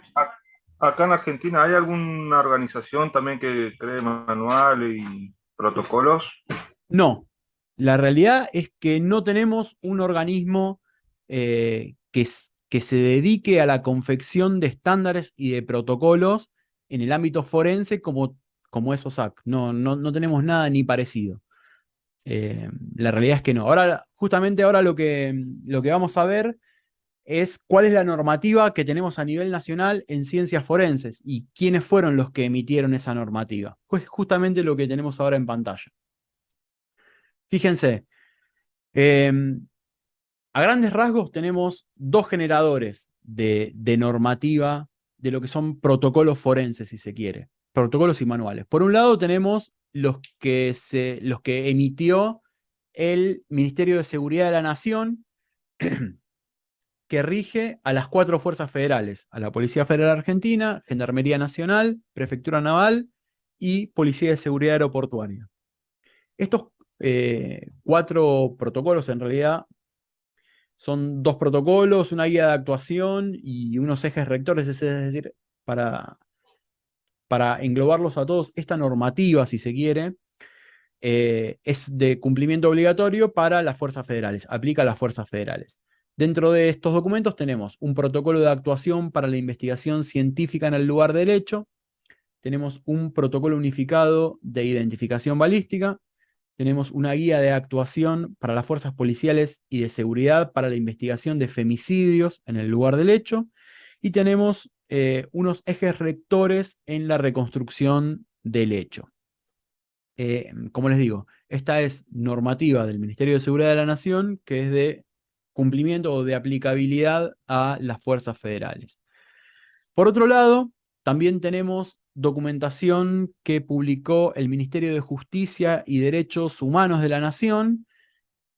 acá en Argentina, ¿hay alguna organización también que cree manuales y protocolos? No, la realidad es que no tenemos un organismo que se dedique a la confección de estándares y de protocolos en el ámbito forense como es OSAC. No tenemos nada ni parecido. La realidad es que no. Justamente ahora lo que vamos a ver es cuál es la normativa que tenemos a nivel nacional en ciencias forenses y quiénes fueron los que emitieron esa normativa. Pues justamente lo que tenemos ahora en pantalla. Fíjense, a grandes rasgos tenemos dos generadores de normativa de lo que son protocolos forenses, si se quiere, protocolos y manuales. Por un lado tenemos los que emitió el Ministerio de Seguridad de la Nación, que rige a las 4 fuerzas federales, a la Policía Federal Argentina, Gendarmería Nacional, Prefectura Naval y Policía de Seguridad Aeroportuaria. Estos 4 protocolos en realidad son 2 protocolos, una guía de actuación y unos ejes rectores, es decir, para englobarlos a todos, esta normativa, si se quiere, es de cumplimiento obligatorio para las fuerzas federales, aplica a las fuerzas federales. Dentro de estos documentos tenemos un protocolo de actuación para la investigación científica en el lugar del hecho, tenemos un protocolo unificado de identificación balística, tenemos una guía de actuación para las fuerzas policiales y de seguridad para la investigación de femicidios en el lugar del hecho, y tenemos unos ejes rectores en la reconstrucción del hecho. Como les digo, esta es normativa del Ministerio de Seguridad de la Nación, que es de cumplimiento o de aplicabilidad a las fuerzas federales. Por otro lado, también tenemos documentación que publicó el Ministerio de Justicia y Derechos Humanos de la Nación,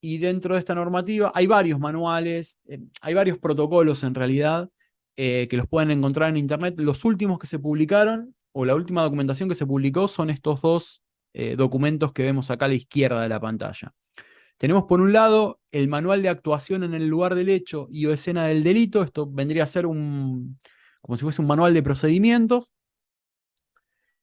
y dentro de esta normativa hay varios manuales, hay varios protocolos en realidad, que los pueden encontrar en internet. Los últimos que se publicaron, o la última documentación que se publicó, son estos 2 documentos que vemos acá a la izquierda de la pantalla. Tenemos por un lado el manual de actuación en el lugar del hecho y o escena del delito. Esto vendría a ser como si fuese un manual de procedimientos.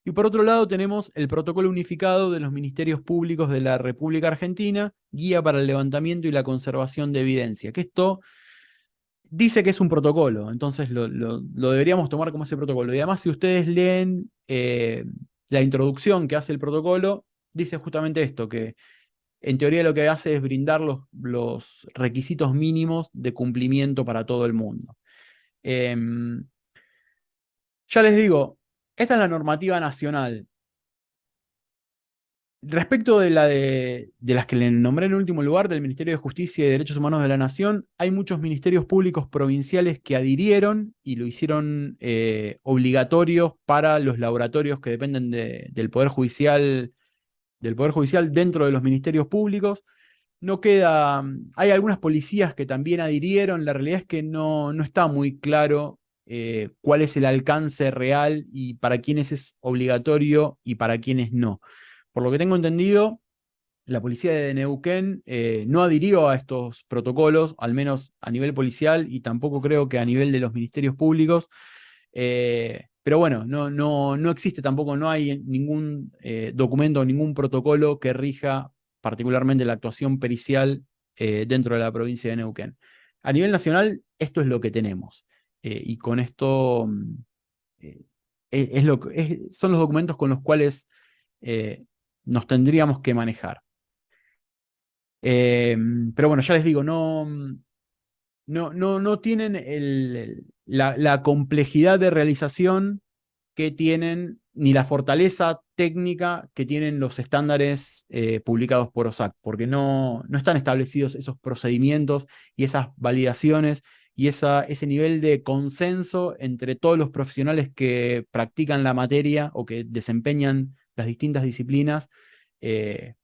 Y por otro lado tenemos el protocolo unificado de los ministerios públicos de la República Argentina, guía para el levantamiento y la conservación de evidencia, que esto dice que es un protocolo, entonces lo deberíamos tomar como ese protocolo. Y además, si ustedes leen la introducción que hace el protocolo, dice justamente esto, que en teoría lo que hace es brindar los requisitos mínimos de cumplimiento para todo el mundo. Ya les digo, esta es la normativa nacional. Respecto de las que le nombré en último lugar, del Ministerio de Justicia y Derechos Humanos de la Nación, hay muchos ministerios públicos provinciales que adhirieron y lo hicieron obligatorio para los laboratorios que dependen del Poder Judicial dentro de los ministerios públicos. No queda. Hay algunas policías que también adhirieron. La realidad es que no está muy claro cuál es el alcance real y para quiénes es obligatorio y para quiénes no. Por lo que tengo entendido, la policía de Neuquén no adhirió a estos protocolos, al menos a nivel policial, y tampoco creo que a nivel de los ministerios públicos. Pero bueno, no existe tampoco, no hay ningún documento, ningún protocolo que rija particularmente la actuación pericial dentro de la provincia de Neuquén. A nivel nacional, esto es lo que tenemos. Y con esto son los documentos con los cuales nos tendríamos que manejar. Pero bueno, ya les digo, no tienen la complejidad de realización que tienen, ni la fortaleza técnica que tienen los estándares publicados por OSAC, porque no están establecidos esos procedimientos y esas validaciones y ese nivel de consenso entre todos los profesionales que practican la materia o que desempeñan las distintas disciplinas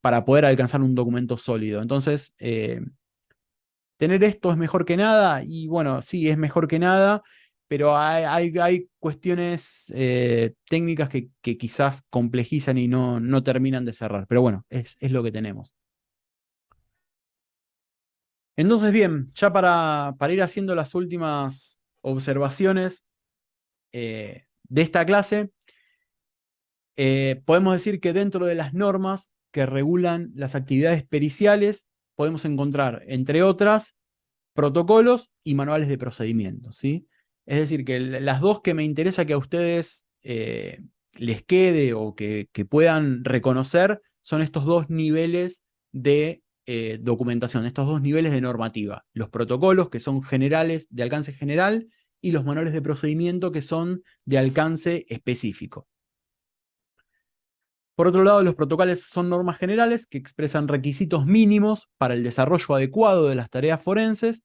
para poder alcanzar un documento sólido. Entonces, tener esto es mejor que nada, y bueno, sí, es mejor que nada, pero hay cuestiones técnicas que quizás complejizan y no terminan de cerrar. Pero bueno, es lo que tenemos. Entonces, bien, ya para ir haciendo las últimas observaciones de esta clase, podemos decir que dentro de las normas que regulan las actividades periciales, podemos encontrar, entre otras, protocolos y manuales de procedimientos, ¿sí? Es decir, que las 2 que me interesa que a ustedes les quede o que puedan reconocer son estos 2 niveles de documentación, estos 2 niveles de normativa. Los protocolos, que son generales, de alcance general, y los manuales de procedimiento, que son de alcance específico. Por otro lado, los protocolos son normas generales que expresan requisitos mínimos para el desarrollo adecuado de las tareas forenses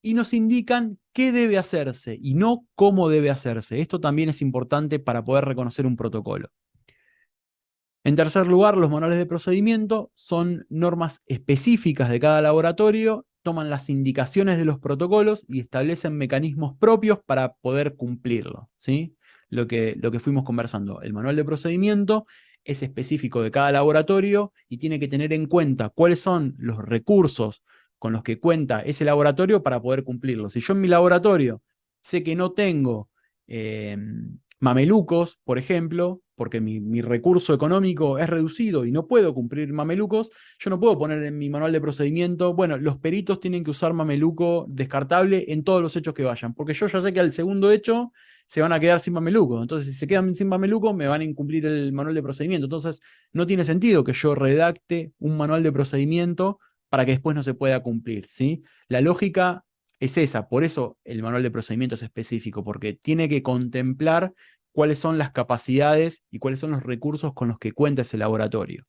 y nos indican qué debe hacerse y no cómo debe hacerse. Esto también es importante para poder reconocer un protocolo. En tercer lugar, los manuales de procedimiento son normas específicas de cada laboratorio, toman las indicaciones de los protocolos y establecen mecanismos propios para poder cumplirlo, ¿sí? Lo que fuimos conversando. El manual de procedimiento es específico de cada laboratorio y tiene que tener en cuenta cuáles son los recursos con los que cuenta ese laboratorio para poder cumplirlo. Si yo en mi laboratorio sé que no tengo mamelucos, por ejemplo, porque mi recurso económico es reducido y no puedo cumplir mamelucos, yo no puedo poner en mi manual de procedimiento, bueno, los peritos tienen que usar mameluco descartable en todos los hechos que vayan, porque yo ya sé que al segundo hecho se van a quedar sin mameluco. Entonces, si se quedan sin mameluco, me van a incumplir el manual de procedimiento. Entonces, no tiene sentido que yo redacte un manual de procedimiento para que después no se pueda cumplir, ¿sí? La lógica es esa, por eso el manual de procedimiento es específico, porque tiene que contemplar cuáles son las capacidades y cuáles son los recursos con los que cuenta ese laboratorio.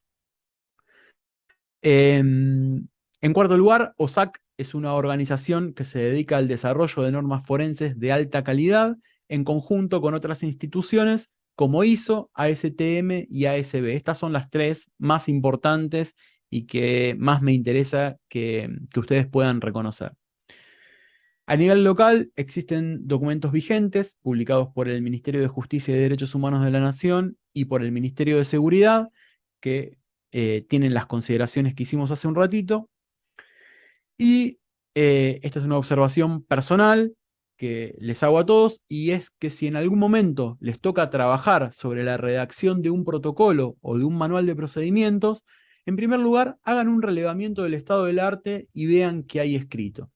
En cuarto lugar, OSAC es una organización que se dedica al desarrollo de normas forenses de alta calidad en conjunto con otras instituciones como ISO, ASTM y ASB. Estas son las tres más importantes y que más me interesa que ustedes puedan reconocer. A nivel local existen documentos vigentes publicados por el Ministerio de Justicia y Derechos Humanos de la Nación y por el Ministerio de Seguridad que tienen las consideraciones que hicimos hace un ratito. Y esta es una observación personal que les hago a todos y es que si en algún momento les toca trabajar sobre la redacción de un protocolo o de un manual de procedimientos, en primer lugar hagan un relevamiento del estado del arte y vean qué hay escrito.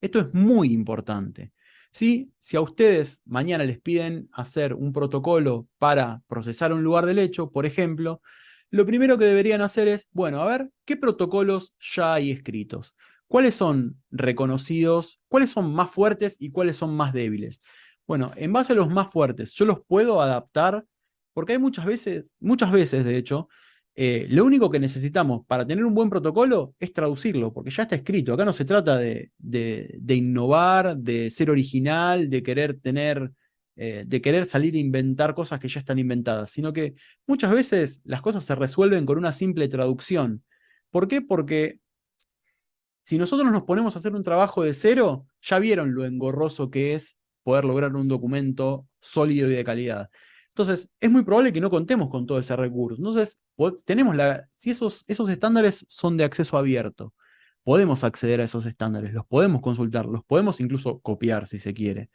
Esto es muy importante. ¿Sí? Si a ustedes mañana les piden hacer un protocolo para procesar un lugar del hecho, por ejemplo, lo primero que deberían hacer es, bueno, a ver, ¿qué protocolos ya hay escritos? ¿Cuáles son reconocidos? ¿Cuáles son más fuertes y cuáles son más débiles? Bueno, en base a los más fuertes, yo los puedo adaptar, porque hay muchas veces de hecho, lo único que necesitamos para tener un buen protocolo es traducirlo, porque ya está escrito. Acá no se trata de innovar, de ser original, de querer salir a inventar cosas que ya están inventadas, sino que muchas veces las cosas se resuelven con una simple traducción. ¿Por qué? Porque si nosotros nos ponemos a hacer un trabajo de cero, ya vieron lo engorroso que es poder lograr un documento sólido y de calidad. Entonces, es muy probable que no contemos con todo ese recurso. Entonces, si esos estándares son de acceso abierto, podemos acceder a esos estándares, los podemos consultar, los podemos incluso copiar si se quiere.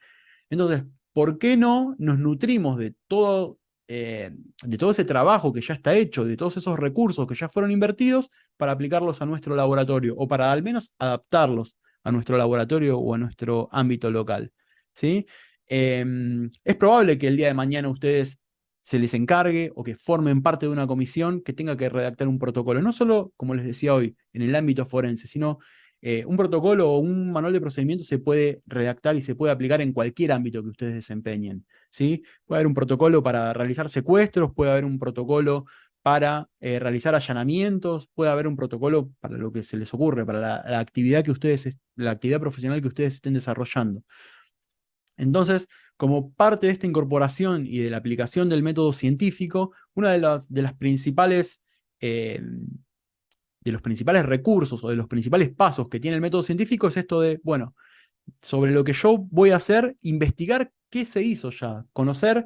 Entonces, ¿por qué no nos nutrimos de todo ese trabajo que ya está hecho, de todos esos recursos que ya fueron invertidos para aplicarlos a nuestro laboratorio o para al menos adaptarlos a nuestro laboratorio o a nuestro ámbito local? ¿Sí? Es probable que el día de mañana ustedes se les encargue o que formen parte de una comisión que tenga que redactar un protocolo, no solo, como les decía hoy, en el ámbito forense, sino un protocolo o un manual de procedimiento se puede redactar y se puede aplicar en cualquier ámbito que ustedes desempeñen, ¿sí? Puede haber un protocolo para realizar secuestros, puede haber un protocolo para realizar allanamientos, puede haber un protocolo para lo que se les ocurre, para la actividad la actividad profesional que ustedes estén desarrollando. Entonces, como parte de esta incorporación y de la aplicación del método científico, una de las principales de los principales recursos o de los principales pasos que tiene el método científico es esto de, bueno, sobre lo que yo voy a hacer, investigar qué se hizo ya, conocer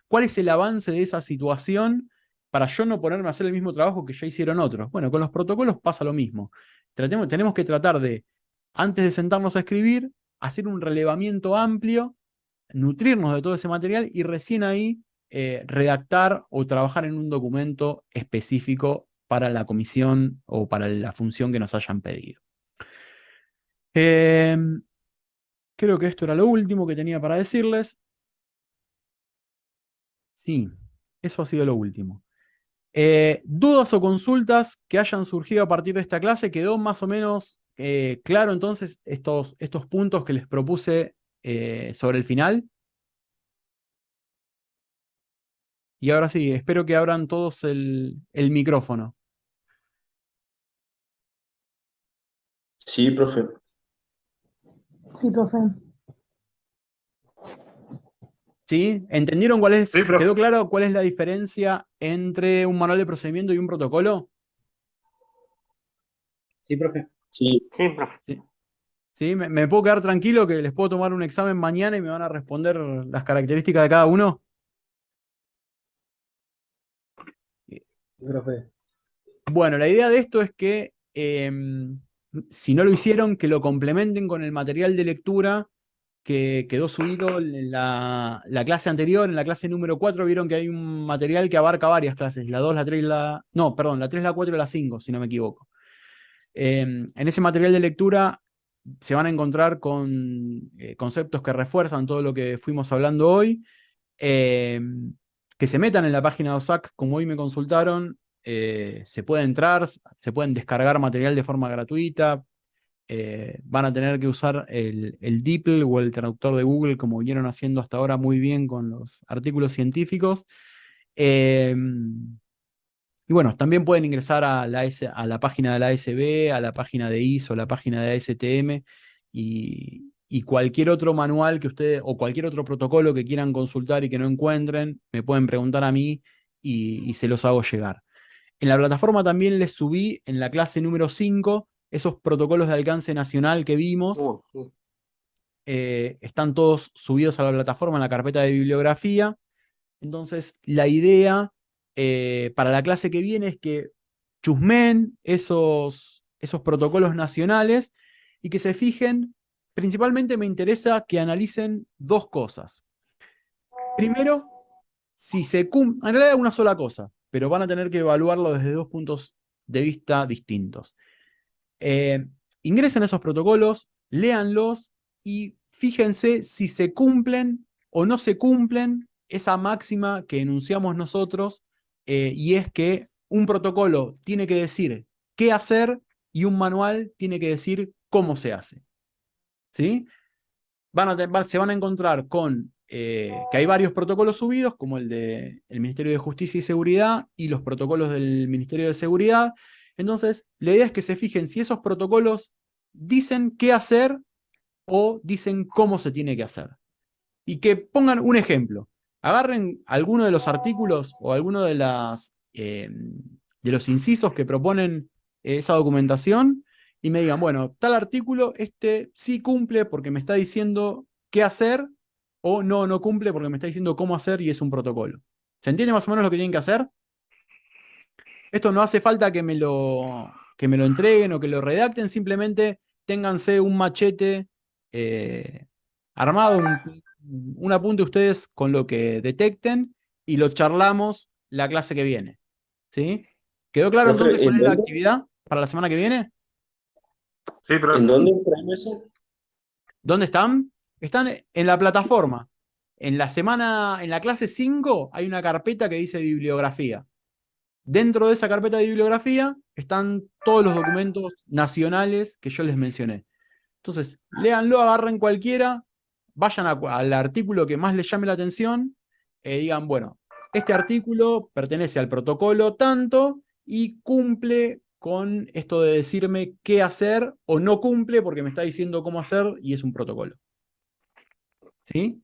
cuál es el avance de esa situación para yo no ponerme a hacer el mismo trabajo que ya hicieron otros. Bueno, con los protocolos pasa lo mismo. Tenemos que tratar de, antes de sentarnos a escribir, hacer un relevamiento amplio, nutrirnos de todo ese material y recién ahí redactar o trabajar en un documento específico para la comisión o para la función que nos hayan pedido. Creo que esto era lo último que tenía para decirles. Sí, eso ha sido lo último. ¿Dudas o consultas que hayan surgido a partir de esta clase? ¿Quedó más o menos claro entonces estos puntos que les propuse sobre el final? Y ahora sí, espero que abran todos el micrófono. Sí, profe. Sí, profe. ¿Sí? ¿Entendieron cuál es, Sí, profe. quedó claro cuál es la diferencia entre un manual de procedimiento y un protocolo? Sí, profe. Sí, Sí, profe. ¿Sí? ¿Sí? ¿Me puedo quedar tranquilo que les puedo tomar un examen mañana y me van a responder las características de cada uno? Profe. Bueno, la idea de esto es que si no lo hicieron, que lo complementen con el material de lectura que quedó subido en la clase anterior, en la clase número 4, vieron que hay un material que abarca varias clases, la 2, la 3, no, perdón, la 3, la 4 y la 5, si no me equivoco. En ese material de lectura se van a encontrar con conceptos que refuerzan todo lo que fuimos hablando hoy, eh, que se metan en la página de OSAC, como hoy me consultaron, se puede entrar, se pueden descargar material de forma gratuita, van a tener que usar el DeepL o el traductor de Google, como vinieron haciendo hasta ahora muy bien con los artículos científicos. Eh, y bueno, también pueden ingresar a la página de la ASB, a la página de ISO, a la página de ASTM y cualquier otro manual que ustedes o cualquier otro protocolo que quieran consultar y que no encuentren, me pueden preguntar a mí y se los hago llegar. En la plataforma también les subí en la clase número 5 esos protocolos de alcance nacional que vimos. Sí. Están todos subidos a la plataforma en la carpeta de bibliografía. Entonces, la idea para la clase que viene es que chusmen esos protocolos nacionales y que se fijen, principalmente me interesa que analicen dos cosas. Primero, si se cumple, en realidad una sola cosa, pero van a tener que evaluarlo desde dos puntos de vista distintos. Eh, Ingresen a esos protocolos, léanlos y fíjense si se cumplen o no se cumplen esa máxima que enunciamos nosotros, y es que un protocolo tiene que decir qué hacer y un manual tiene que decir cómo se hace. ¿Sí? Se van a encontrar con que hay varios protocolos subidos, como el del Ministerio de Justicia y Seguridad y los protocolos del Ministerio de Seguridad. Entonces, la idea es que se fijen si esos protocolos dicen qué hacer o dicen cómo se tiene que hacer. Y que pongan un ejemplo. Agarren alguno de los artículos o alguno de los incisos que proponen esa documentación y me digan, bueno, tal artículo, este sí cumple porque me está diciendo qué hacer, o no, no cumple porque me está diciendo cómo hacer y es un protocolo. ¿Se entiende más o menos lo que tienen que hacer? Esto no hace falta que me lo entreguen o que lo redacten, simplemente ténganse un machete eh, armado, un apunte ustedes con lo que detecten y lo charlamos la clase que viene. ¿Sí? ¿Quedó claro entonces profe, cuál es la actividad para la semana que viene? Sí, ¿en profe. dónde traemos eso? ¿Dónde están? Están en la plataforma. En la clase 5 hay una carpeta que dice bibliografía. Dentro de esa carpeta de bibliografía están todos los documentos nacionales que yo les mencioné. Entonces, léanlo, agarren cualquiera, vayan al artículo que más les llame la atención, digan, bueno, este artículo pertenece al protocolo tanto y cumple con esto de decirme qué hacer, o no cumple porque me está diciendo cómo hacer y es un protocolo. ¿Sí?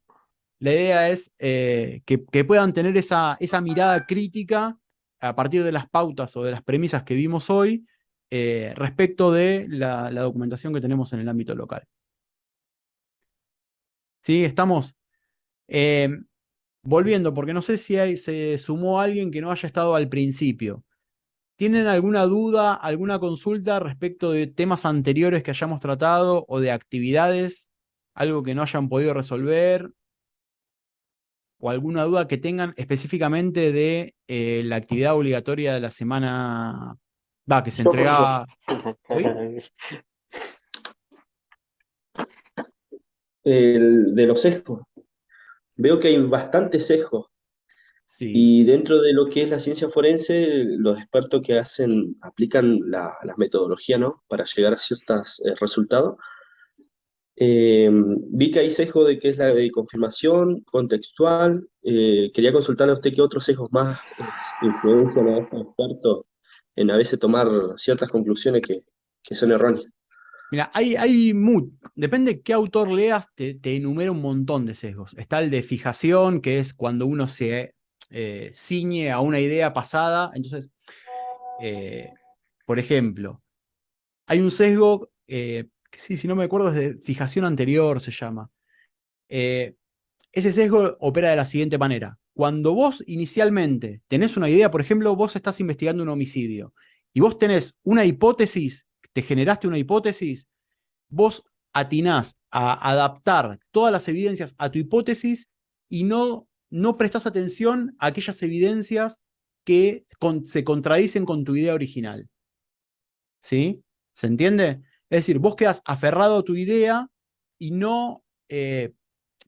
La idea es que puedan tener esa mirada crítica a partir de las pautas o de las premisas que vimos hoy, respecto de la documentación que tenemos en el ámbito local. ¿Sí? Estamos volviendo, porque no sé si se sumó alguien que no haya estado al principio. ¿Tienen alguna duda, alguna consulta respecto de temas anteriores que hayamos tratado o de actividades? ¿Algo que no hayan podido resolver? ¿O alguna duda que tengan específicamente de la actividad obligatoria de la semana, que se Yo, profesor, entregaba hoy? de los sesgos. Veo que hay bastantes sesgos Sí. y dentro de lo que es la ciencia forense, los expertos que aplican la metodología, ¿no? Para llegar a ciertos resultados. Vi que hay sesgo de que es la de confirmación, contextual. Quería consultarle a usted qué otros sesgos más influencian a estos expertos en a veces tomar ciertas conclusiones que son erróneas. Mira, depende qué autor leas, te enumera un montón de sesgos. Está el de fijación, que es cuando uno se ciñe a una idea pasada. Entonces, por ejemplo, hay un sesgo, que sí, si no me acuerdo, es de fijación anterior, se llama. Eh, Ese sesgo opera de la siguiente manera. Cuando vos inicialmente tenés una idea, por ejemplo, vos estás investigando un homicidio y vos tenés una hipótesis, te generaste una hipótesis, vos atinás a adaptar todas las evidencias a tu hipótesis y no prestás atención a aquellas evidencias que se contradicen con tu idea original. ¿Sí? ¿Se entiende? Es decir, vos quedás aferrado a tu idea y no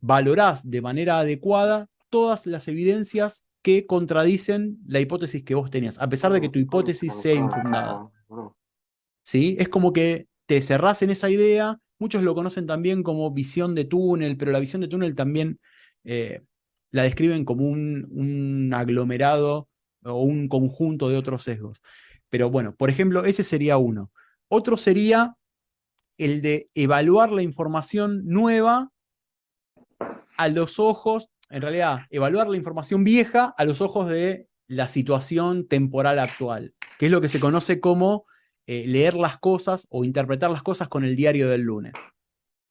valorás de manera adecuada todas las evidencias que contradicen la hipótesis que vos tenías, a pesar de que tu hipótesis sea infundada. ¿Sí? Es como que te cerrás en esa idea. Muchos lo conocen también como visión de túnel, pero la visión de túnel también la describen como un aglomerado o un conjunto de otros sesgos. Pero bueno, por ejemplo, ese sería uno. Otro sería el de evaluar la información nueva a los ojos, en realidad, evaluar la información vieja a los ojos de la situación temporal actual, que es lo que se conoce como leer las cosas o interpretar las cosas con el diario del lunes.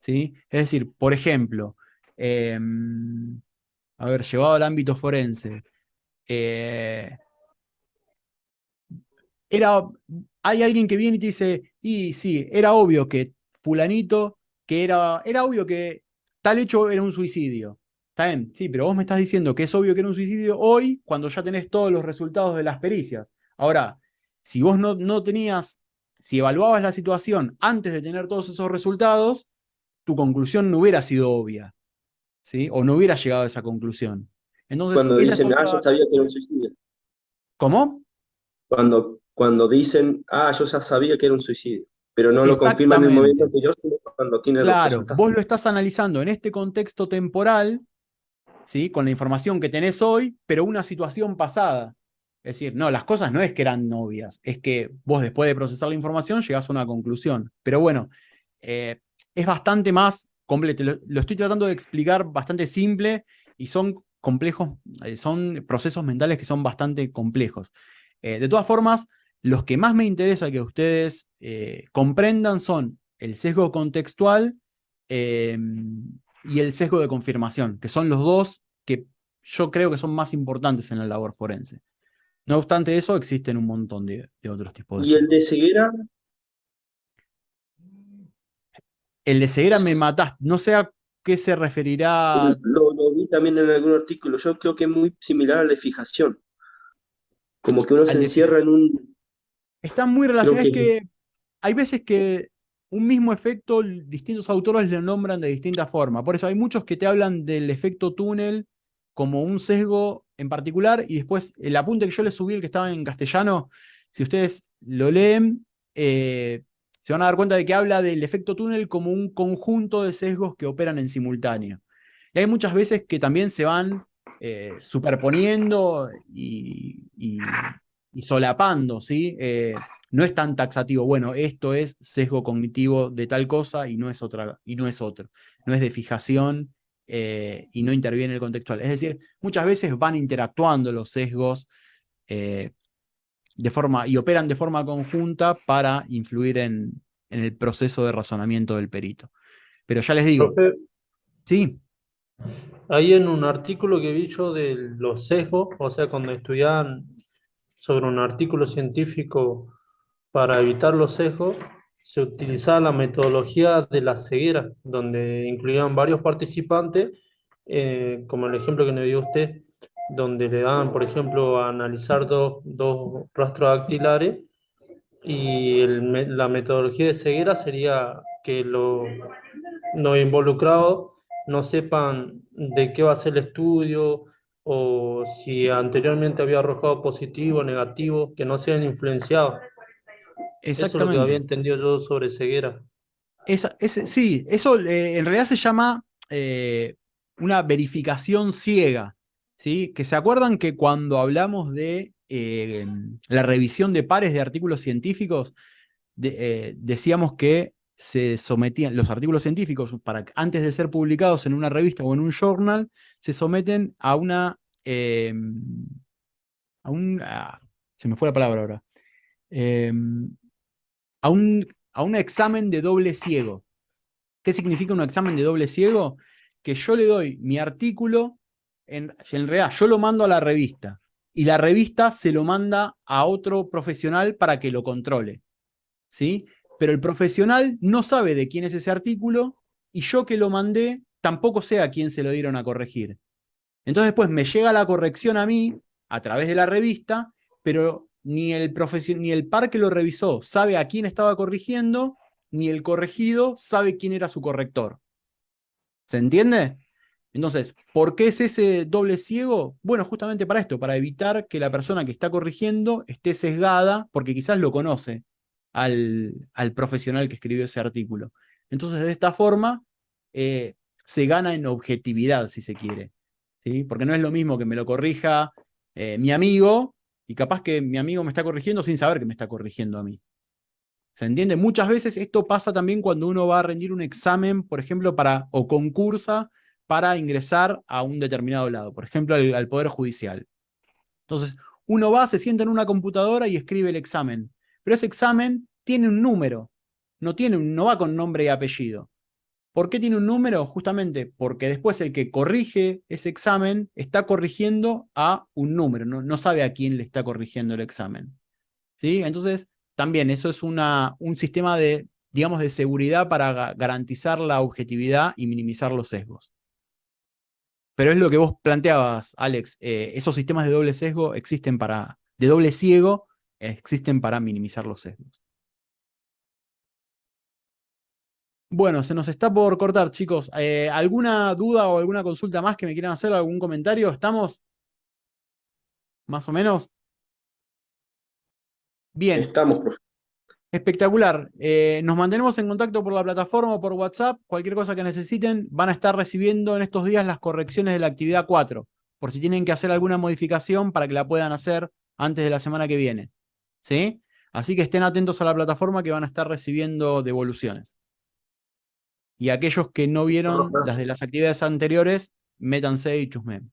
¿Sí? Es decir, por ejemplo, a ver, llevado al ámbito forense, eh, era, hay alguien que viene y te dice, y sí, era obvio que fulanito, era obvio que tal hecho era un suicidio. Está bien, sí, pero vos me estás diciendo que es obvio que era un suicidio hoy, cuando ya tenés todos los resultados de las pericias. Ahora, si vos no tenías, si evaluabas la situación antes de tener todos esos resultados, tu conclusión no hubiera sido obvia, ¿sí? O no hubiera llegado a esa conclusión. Entonces, Cuando esa es dicen, ah, yo otra. sabía que era un suicidio. ¿Cómo? Cuando dicen, ah, yo ya sabía que era un suicidio, pero no lo confirman en el momento Exactamente. anterior, sino cuando tienen los Claro, resultados. vos lo estás analizando en este contexto temporal, ¿sí? Con la información que tenés hoy, pero una situación pasada. Es decir, no, las cosas no es que eran obvias, es que vos después de procesar la información llegás a una conclusión. Pero bueno, es bastante más completo. Lo estoy tratando de explicar bastante simple y son complejos, son procesos mentales que son bastante complejos. De todas formas, los que más me interesa que ustedes comprendan son el sesgo contextual y el sesgo de confirmación, que son los dos que yo creo que son más importantes en la labor forense. No obstante eso, existen un montón de otros tipos de Y el sesgos. de ceguera, El de ceguera me mataste. No sé a qué se referirá. lo vi también en algún artículo, yo creo que es muy similar al de fijación, como que uno se Al de encierra en un, Están muy creo relacionados. Es que que hay veces que un mismo efecto, distintos autores lo nombran de distinta forma. Por eso hay muchos que te hablan del efecto túnel como un sesgo en particular, y después el apunte que yo les subí, el que estaba en castellano, si ustedes lo leen, se van a dar cuenta de que habla del efecto túnel como un conjunto de sesgos que operan en simultáneo. Y hay muchas veces que también se van superponiendo y solapando, ¿sí? No es tan taxativo, bueno, esto es sesgo cognitivo de tal cosa y no es otra, y no es otro. No es de fijación y no interviene el contextual. Es decir, muchas veces van interactuando los sesgos eh, y operan de forma conjunta para influir en el proceso de razonamiento del perito. Pero ya les digo, Profe, sí, ahí en un artículo que vi yo de los sesgos, o sea, cuando estudiaban sobre un artículo científico para evitar los sesgos, se utilizaba la metodología de la ceguera, donde incluían varios participantes, como el ejemplo que me dio usted, donde le daban, por ejemplo, a analizar dos rastros dactilares y la metodología de ceguera sería que los involucrados no sepan de qué va a ser el estudio o si anteriormente había arrojado positivo o negativo, que no sean influenciados. Eso es lo que había exactamente. entendido yo sobre ceguera. Sí, eso en realidad se llama una verificación ciega, ¿sí? Que se acuerdan que cuando hablamos de la revisión de pares de artículos científicos, decíamos que se sometían, los artículos científicos, antes de ser publicados en una revista o en un journal, se someten a se me fue la palabra ahora, eh, a un examen de doble ciego. ¿Qué significa un examen de doble ciego? Que yo le doy mi artículo, en realidad yo lo mando a la revista, y la revista se lo manda a otro profesional para que lo controle, ¿sí? Pero el profesional no sabe de quién es ese artículo, y yo que lo mandé tampoco sé a quién se lo dieron a corregir. Entonces después me llega la corrección a mí, a través de la revista, pero ni el par que lo revisó sabe a quién estaba corrigiendo, ni el corregido sabe quién era su corrector. ¿Se entiende? Entonces, ¿por qué es ese doble ciego? Bueno, justamente para esto, para evitar que la persona que está corrigiendo esté sesgada, porque quizás lo conoce al profesional que escribió ese artículo. Entonces, de esta forma, se gana en objetividad, si se quiere, ¿sí? Porque no es lo mismo que me lo corrija mi amigo, y capaz que mi amigo me está corrigiendo sin saber que me está corrigiendo a mí. ¿Se entiende? Muchas veces esto pasa también cuando uno va a rendir un examen, por ejemplo, o concursa para ingresar a un determinado lado, por ejemplo, al Poder Judicial. Entonces, uno va, se sienta en una computadora y escribe el examen. Pero ese examen tiene un número, no va con nombre y apellido. ¿Por qué tiene un número? Justamente porque después el que corrige ese examen está corrigiendo a un número, no sabe a quién le está corrigiendo el examen. ¿Sí? Entonces, también eso es un sistema de, digamos, de seguridad para garantizar la objetividad y minimizar los sesgos. Pero es lo que vos planteabas, Alex, esos sistemas de doble sesgo de doble ciego, existen para minimizar los sesgos. Bueno, se nos está por cortar, chicos. ¿Alguna duda o alguna consulta más que me quieran hacer? ¿Algún comentario? ¿Estamos? ¿Más o menos? Bien. Estamos, profe. Espectacular. Nos mantenemos en contacto por la plataforma o por WhatsApp. Cualquier cosa que necesiten, van a estar recibiendo en estos días las correcciones de la actividad 4, por si tienen que hacer alguna modificación para que la puedan hacer antes de la semana que viene. ¿Sí? Así que estén atentos a la plataforma que van a estar recibiendo devoluciones. Y aquellos que no vieron las de las actividades anteriores, métanse y chusmen.